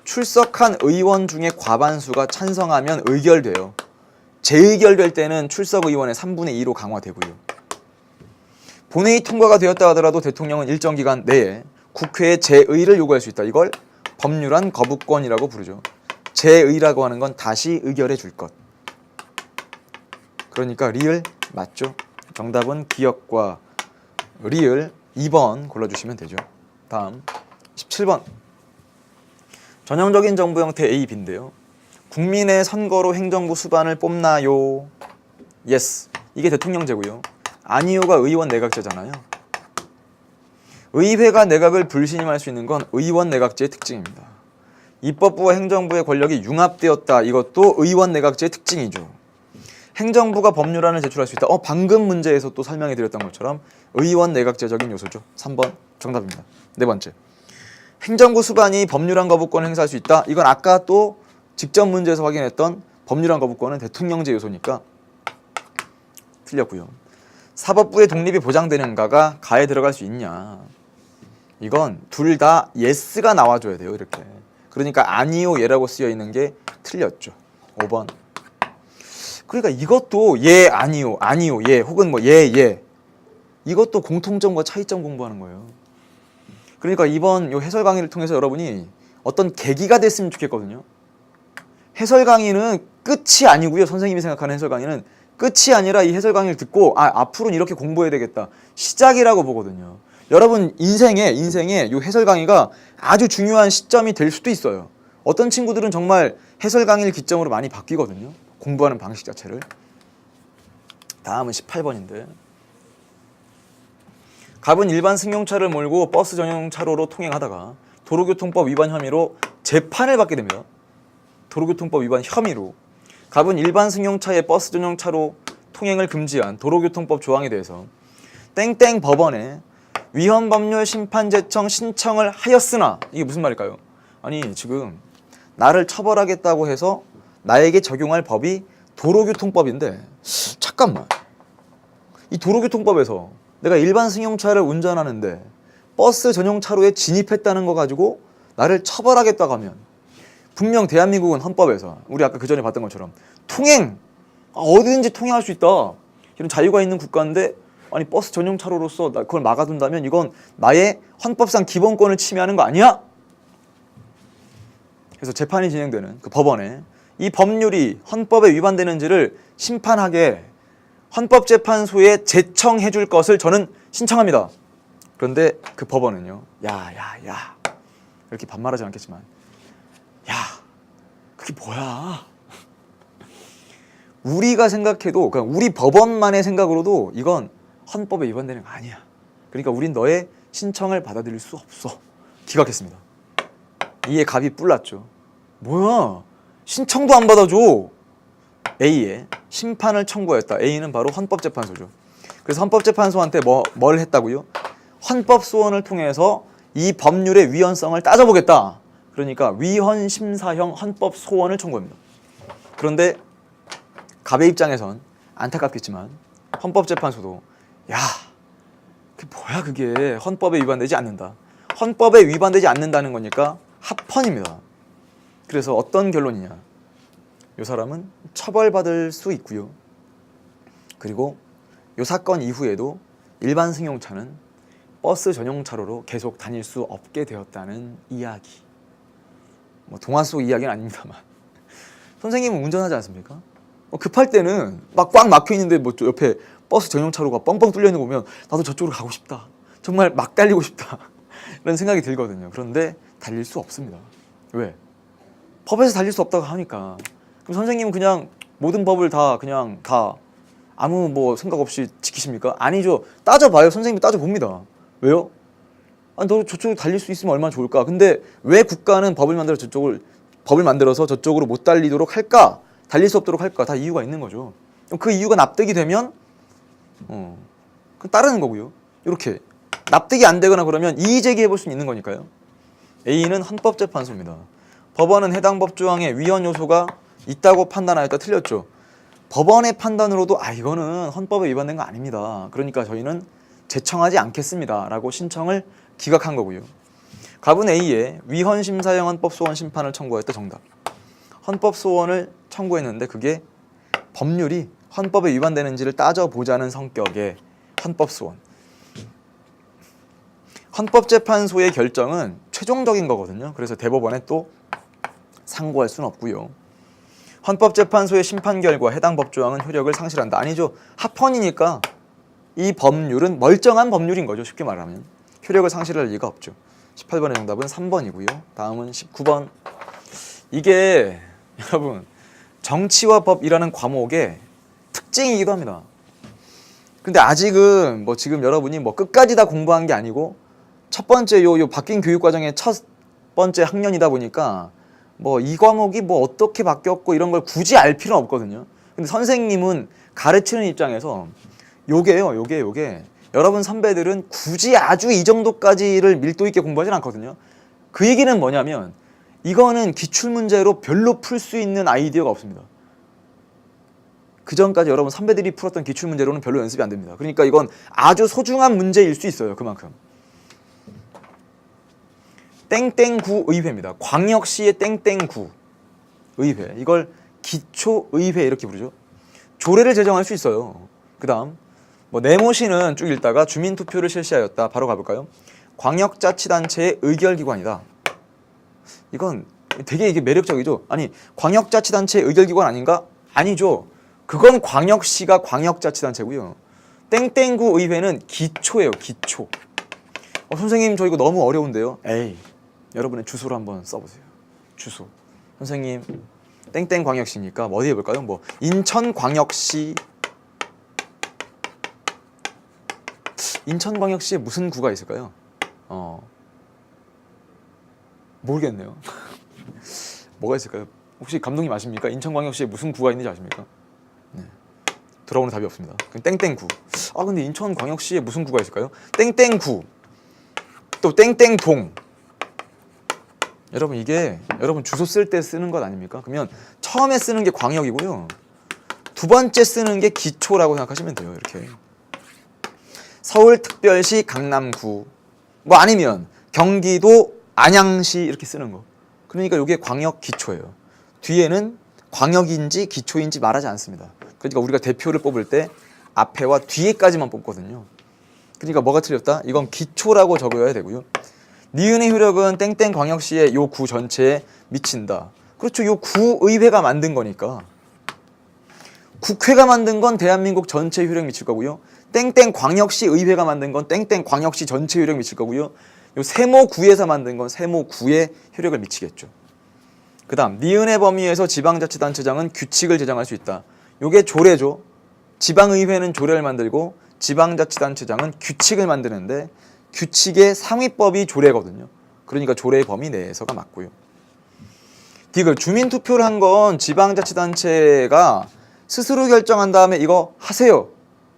출석한 의원 중에 과반수가 찬성하면 의결돼요. 재의결될 때는 출석의원의 3분의 2로 강화되고요. 본회의 통과가 되었다 하더라도 대통령은 일정 기간 내에 국회에 재의를 요구할 수 있다. 이걸 법률안 거부권이라고 부르죠. 재의라고 하는 건 다시 의결해 줄 것. 그러니까 리을 맞죠? 정답은 기역과 리을 2번 골라주시면 되죠. 다음 17번. 전형적인 정부 형태 A, B인데요. 국민의 선거로 행정부 수반을 뽑나요? Yes. 이게 대통령제고요. 아니요가 의원 내각제잖아요. 의회가 내각을 불신임할 수 있는 건 의원 내각제의 특징입니다. 입법부와 행정부의 권력이 융합되었다. 이것도 의원 내각제의 특징이죠. 행정부가 법률안을 제출할 수 있다. 방금 문제에서 또 설명해 드렸던 것처럼 의원 내각제적인 요소죠. 3번 정답입니다. 네 번째. 행정부 수반이 법률안 거부권을 행사할 수 있다. 이건 아까 또 직전 문제에서 확인했던 법률안 거부권은 대통령제 요소니까 틀렸고요. 사법부의 독립이 보장되는가가 가에 들어갈 수 있냐. 이건 둘 다 yes가 나와줘야 돼요. 이렇게. 그러니까 아니요, 예라고 쓰여 있는 게 틀렸죠. 5번. 그러니까 이것도 예, 아니요, 아니요, 예, 혹은 뭐 예, 예. 이것도 공통점과 차이점 공부하는 거예요. 그러니까 이번 요 해설 강의를 통해서 여러분이 어떤 계기가 됐으면 좋겠거든요. 해설 강의는 끝이 아니고요. 선생님이 생각하는 해설 강의는 끝이 아니라 이 해설 강의를 듣고 앞으로는 이렇게 공부해야 되겠다. 시작이라고 보거든요. 여러분 인생에 요 해설 강의가 아주 중요한 시점이 될 수도 있어요. 어떤 친구들은 정말 해설 강의를 기점으로 많이 바뀌거든요. 공부하는 방식 자체를. 다음은 18번인데. 갑은 일반 승용차를 몰고 버스 전용 차로로 통행하다가 도로교통법 위반 혐의로 재판을 받게 됩니다. 도로교통법 위반 혐의로. 갑은 일반 승용차의 버스 전용 차로 통행을 금지한 도로교통법 조항에 대해서 땡땡 법원에 위헌법률 심판 제청 신청을 하였으나, 이게 무슨 말일까요? 아니 지금 나를 처벌하겠다고 해서 나에게 적용할 법이 도로교통법인데, 잠깐만, 이 도로교통법에서 내가 일반 승용차를 운전하는데 버스 전용 차로에 진입했다는 거 가지고 나를 처벌하겠다고 하면, 분명 대한민국은 헌법에서 우리 아까 그 전에 봤던 것처럼 통행, 어디든지 통행할 수 있다, 이런 자유가 있는 국가인데, 아니 버스 전용 차로로서 그걸 막아둔다면 이건 나의 헌법상 기본권을 침해하는 거 아니야? 그래서 재판이 진행되는 그 법원에 이 법률이 헌법에 위반되는지를 심판하게 헌법재판소에 제청해 줄 것을 저는 신청합니다. 그런데 그 법원은요, 야, 이렇게 반말하지 않겠지만, 야, 그게 뭐야? 우리가 생각해도, 그러니까 우리 법원만의 생각으로도 이건 헌법에 위반되는 거 아니야. 그러니까 우린 너의 신청을 받아들일 수 없어. 기각했습니다. 이에 갑이 뿔났죠. 뭐야? 신청도 안 받아줘. A에 심판을 청구했다. A는 바로 헌법재판소죠. 그래서 헌법재판소한테 뭘 했다고요? 헌법소원을 통해서 이 법률의 위헌성을 따져보겠다. 그러니까 위헌심사형 헌법소원을 청구합니다. 그런데 갑의 입장에선 안타깝겠지만 헌법재판소도 야, 그게 뭐야 그게 헌법에 위반되지 않는다. 헌법에 위반되지 않는다는 거니까 합헌입니다. 그래서 어떤 결론이냐? 이 사람은 처벌받을 수 있고요. 그리고 이 사건 이후에도 일반 승용차는 버스 전용 차로로 계속 다닐 수 없게 되었다는 이야기. 뭐 동화 속 이야기는 아닙니다만 선생님은 운전하지 않습니까? 급할 때는 막 꽉 막혀 있는데 뭐 옆에 버스 전용 차로가 뻥뻥 뚫려 있는 거 보면 나도 저쪽으로 가고 싶다. 정말 막 달리고 싶다. 이런 생각이 들거든요. 그런데 달릴 수 없습니다. 왜? 법에서 달릴 수 없다고 하니까. 그럼 선생님은 그냥 모든 법을 다 그냥 다 아무 뭐 생각 없이 지키십니까? 아니죠. 따져봐요. 선생님이 따져봅니다. 왜요? 아, 너 저쪽에 달릴 수 있으면 얼마나 좋을까? 근데 왜 국가는 법을 만들어서 저쪽으로 못 달리도록 할까? 달릴 수 없도록 할까? 다 이유가 있는 거죠. 그 이유가 납득이 되면 따르는 거고요. 이렇게 납득이 안 되거나 그러면 이의 제기해 볼 수 있는 거니까요. A는 헌법재판소입니다. 법원은 해당 법조항에 위헌 요소가 있다고 판단하였다. 틀렸죠. 법원의 판단으로도 이거는 헌법에 위반된 거 아닙니다. 그러니까 저희는 제청하지 않겠습니다. 라고 신청을 기각한 거고요. 갑은 A에 위헌심사형 헌법소원 심판을 청구했다. 정답. 헌법소원을 청구했는데 그게 법률이 헌법에 위반되는지를 따져보자는 성격의 헌법소원. 헌법재판소의 결정은 최종적인 거거든요. 그래서 대법원에 또 상고할 수는 없고요. 헌법재판소의 심판 결과 해당 법조항은 효력을 상실한다. 아니죠. 합헌이니까 이 법률은 멀쩡한 법률인 거죠. 쉽게 말하면. 효력을 상실할 리가 없죠. 18번의 정답은 3번이고요. 다음은 19번. 이게 여러분 정치와 법이라는 과목의 특징이기도 합니다. 근데 아직은 뭐 지금 여러분이 뭐 끝까지 다 공부한 게 아니고 첫 번째 요 바뀐 교육과정의 첫 번째 학년이다 보니까 뭐 이 과목이 뭐 어떻게 바뀌었고 이런 걸 굳이 알 필요는 없거든요. 근데 선생님은 가르치는 입장에서 요게 여러분 선배들은 굳이 아주 이 정도까지를 밀도 있게 공부하진 않거든요. 그 얘기는 뭐냐면 이거는 기출문제로 별로 풀 수 있는 아이디어가 없습니다. 그 전까지 여러분 선배들이 풀었던 기출문제로는 별로 연습이 안 됩니다. 그러니까 이건 아주 소중한 문제일 수 있어요. 그만큼. 땡땡구 의회입니다. 광역시의 땡땡구 의회. 이걸 기초의회 이렇게 부르죠. 조례를 제정할 수 있어요. 그 다음 뭐 네모시는 쭉 읽다가 주민투표를 실시하였다. 바로 가볼까요? 광역자치단체의 의결기관이다. 이건 되게 이게 매력적이죠. 아니 광역자치단체의 의결기관 아닌가? 아니죠. 그건 광역시가 광역자치단체고요. 땡땡구 의회는 기초예요. 기초. 선생님 저 이거 너무 어려운데요. 에이 여러분의 주소를 한번 써보세요. 주소. 선생님 땡땡광역시니까 뭐 어디 해볼까요? 뭐 인천광역시. 인천광역시에 무슨 구가 있을까요? 모르겠네요. 뭐가 있을까요? 혹시 감독님 아십니까? 인천광역시에 무슨 구가 있는지 아십니까? 네. 돌아오는 답이 없습니다. 그럼 땡땡구. 근데 인천광역시에 무슨 구가 있을까요? 땡땡구. 또 땡땡동. 여러분 이게 여러분 주소 쓸 때 쓰는 것 아닙니까? 그러면 처음에 쓰는 게 광역이고요. 두 번째 쓰는 게 기초라고 생각하시면 돼요. 이렇게. 서울특별시 강남구. 뭐 아니면 경기도 안양시 이렇게 쓰는 거. 그러니까 이게 광역 기초예요. 뒤에는 광역인지 기초인지 말하지 않습니다. 그러니까 우리가 대표를 뽑을 때 앞에와 뒤에까지만 뽑거든요. 그러니까 뭐가 틀렸다? 이건 기초라고 적어야 되고요. 니은의 효력은 땡땡 광역시의 요 구 전체에 미친다. 그렇죠. 요 구의회가 만든 거니까. 국회가 만든 건 대한민국 전체에 효력 미칠 거고요. 땡땡 광역시 의회가 만든 건 땡땡 광역시 전체에 효력 미칠 거고요. 요 세모구에서 만든 건 세모구에 효력을 미치겠죠. 그 다음 니은의 범위에서 지방자치단체장은 규칙을 제정할 수 있다. 요게 조례죠. 지방의회는 조례를 만들고 지방자치단체장은 규칙을 만드는데 규칙의 상위법이 조례거든요. 그러니까 조례의 범위 내에서가 맞고요. 디귿 주민투표를 한 건 지방자치단체가 스스로 결정한 다음에 이거 하세요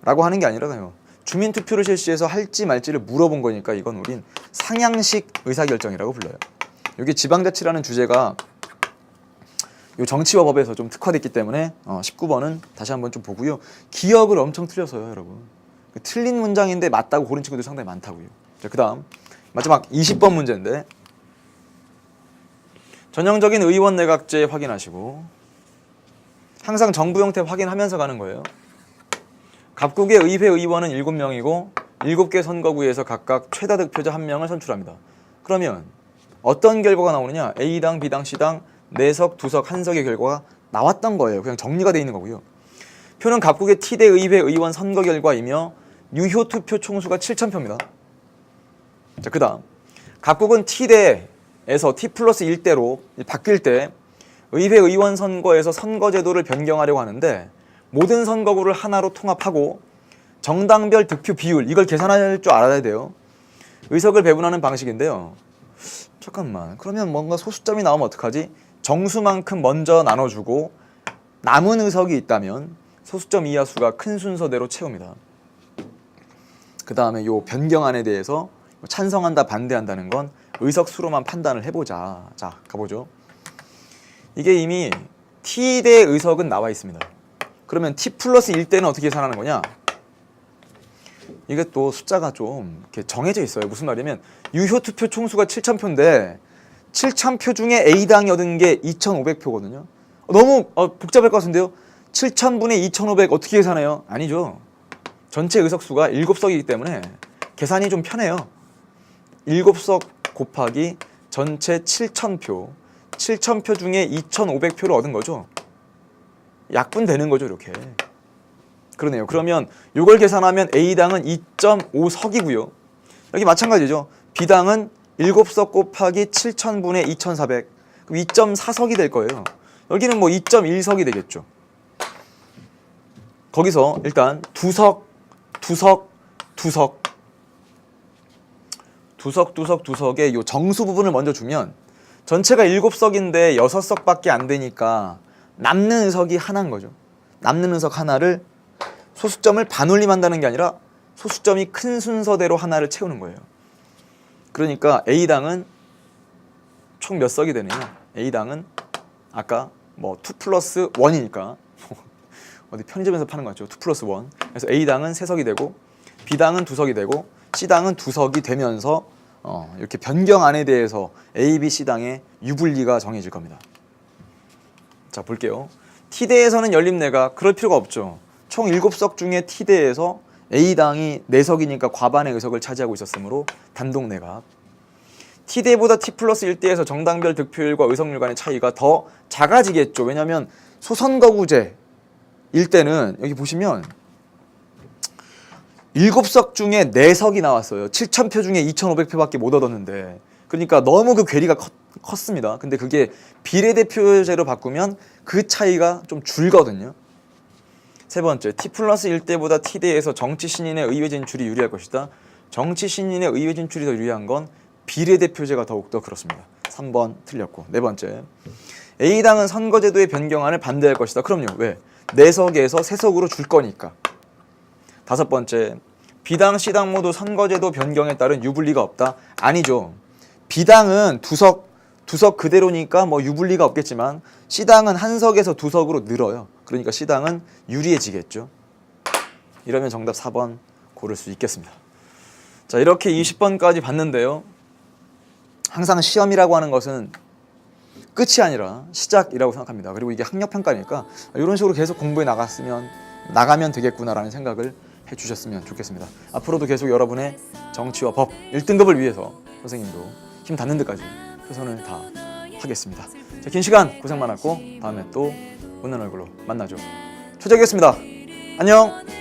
라고 하는 게 아니라요. 주민투표를 실시해서 할지 말지를 물어본 거니까 이건 우린 상향식 의사결정이라고 불러요. 여기 지방자치라는 주제가 요 정치와 법에서 좀 특화됐기 때문에 19번은 다시 한번 좀 보고요. 기억을 엄청 틀렸어요, 여러분. 틀린 문장인데 맞다고 고른 친구들이 상당히 많다고요. 자, 그 다음 마지막 20번 문제인데 전형적인 의원 내각제 확인하시고 항상 정부 형태 확인하면서 가는 거예요. 각국의 의회 의원은 7명이고 7개 선거구에서 각각 최다 득표자 1명을 선출합니다. 그러면 어떤 결과가 나오느냐? A당, B당, C당 4석, 2석, 1석의 결과가 나왔던 거예요. 그냥 정리가 되어 있는 거고요. 표는 각국의 T대 의회 의원 선거 결과이며 유효 투표 총수가 7,000표입니다. 자, 그 다음 각국은 T대에서 T 플러스 1대로 바뀔 때 의회 의원 선거에서 선거제도를 변경하려고 하는데 모든 선거구를 하나로 통합하고 정당별 득표 비율 이걸 계산할 줄 알아야 돼요. 의석을 배분하는 방식인데요. 잠깐만, 그러면 뭔가 소수점이 나오면 어떡하지? 정수만큼 먼저 나눠주고 남은 의석이 있다면 소수점 이하 수가 큰 순서대로 채웁니다. 그 다음에 요 변경안에 대해서 찬성한다 반대한다는 건 의석 수로만 판단을 해보자. 자, 가보죠. 이게 이미 T대 의석은 나와 있습니다. 그러면 T 플러스 1대는 어떻게 계산하는 거냐? 이게 또 숫자가 좀 이렇게 정해져 있어요. 무슨 말이냐면 유효 투표 총수가 7,000표인데 7,000표 중에 A당이 얻은 게 2,500표거든요. 너무 복잡할 것 같은데요. 7,000분의 2,500 어떻게 계산해요? 아니죠. 전체 의석수가 7석이기 때문에 계산이 좀 편해요. 7석 곱하기 전체 7,000표 7,000표 중에 2,500표를 얻은 거죠. 약분되는 거죠, 이렇게. 그러네요. 그러면 이걸 계산하면 A당은 2.5석이고요. 여기 마찬가지죠. B당은 7석 곱하기 7,000분의 2,400. 그럼 2.4석이 될 거예요. 여기는 뭐 2.1석이 되겠죠. 거기서 일단 2석, 2석, 2석. 2석, 2석, 2석의 요 정수 부분을 먼저 주면 전체가 7석인데 6석밖에 안 되니까 남는 의석이 하나인 거죠. 남는 의석 하나를 소수점을 반올림한다는 게 아니라 소수점이 큰 순서대로 하나를 채우는 거예요. 그러니까 A당은 총 몇 석이 되느냐? A당은 아까 뭐 2 플러스 1이니까 어디 편의점에서 파는 거 같죠? 2 플러스 1. 그래서 A당은 3석이 되고 B당은 2석이 되고 C당은 2석이 되면서 이렇게 변경안에 대해서 A, B, C당의 유불리가 정해질 겁니다. 자, 볼게요. T대에서는 연립내각 그럴 필요가 없죠. 총 7석 중에 T대에서 A당이 4석이니까 과반의 의석을 차지하고 있었으므로 단독내각. T대보다 T 플러스 1대에서 정당별 득표율과 의석률 간의 차이가 더 작아지겠죠. 왜냐하면 소선거구제 일 때는 여기 보시면 7석 중에 4석이 나왔어요. 7,000표 중에 2,500표밖에 못 얻었는데 그러니까 너무 그 괴리가 컸습니다. 근데 그게 비례대표제로 바꾸면 그 차이가 좀 줄거든요. 세 번째, T 플러스 1대보다 T대에서 정치 신인의 의회 진출이 유리할 것이다. 정치 신인의 의회 진출이 더 유리한 건 비례대표제가 더욱더 그렇습니다. 3번 틀렸고. 네 번째, A당은 선거제도의 변경안을 반대할 것이다. 그럼요. 왜? 4석에서 3석으로 줄 거니까. 다섯 번째, B당, C당 모두 선거제도 변경에 따른 유불리가 없다. 아니죠. B당은 2석 그대로니까 뭐 유불리가 없겠지만 C당은 1석에서 2석으로 늘어요. 그러니까 C당은 유리해지겠죠. 이러면 정답 4번 고를 수 있겠습니다. 자, 이렇게 20번까지 봤는데요. 항상 시험이라고 하는 것은 끝이 아니라 시작이라고 생각합니다. 그리고 이게 학력평가니까 이런 식으로 계속 공부해 나가면 되겠구나라는 생각을 해주셨으면 좋겠습니다. 앞으로도 계속 여러분의 정치와 법 1등급을 위해서 선생님도 힘 닿는 데까지 최선을 다하겠습니다. 자, 긴 시간 고생 많았고 다음에 또 웃는 얼굴로 만나죠. 초작이었습니다. 안녕.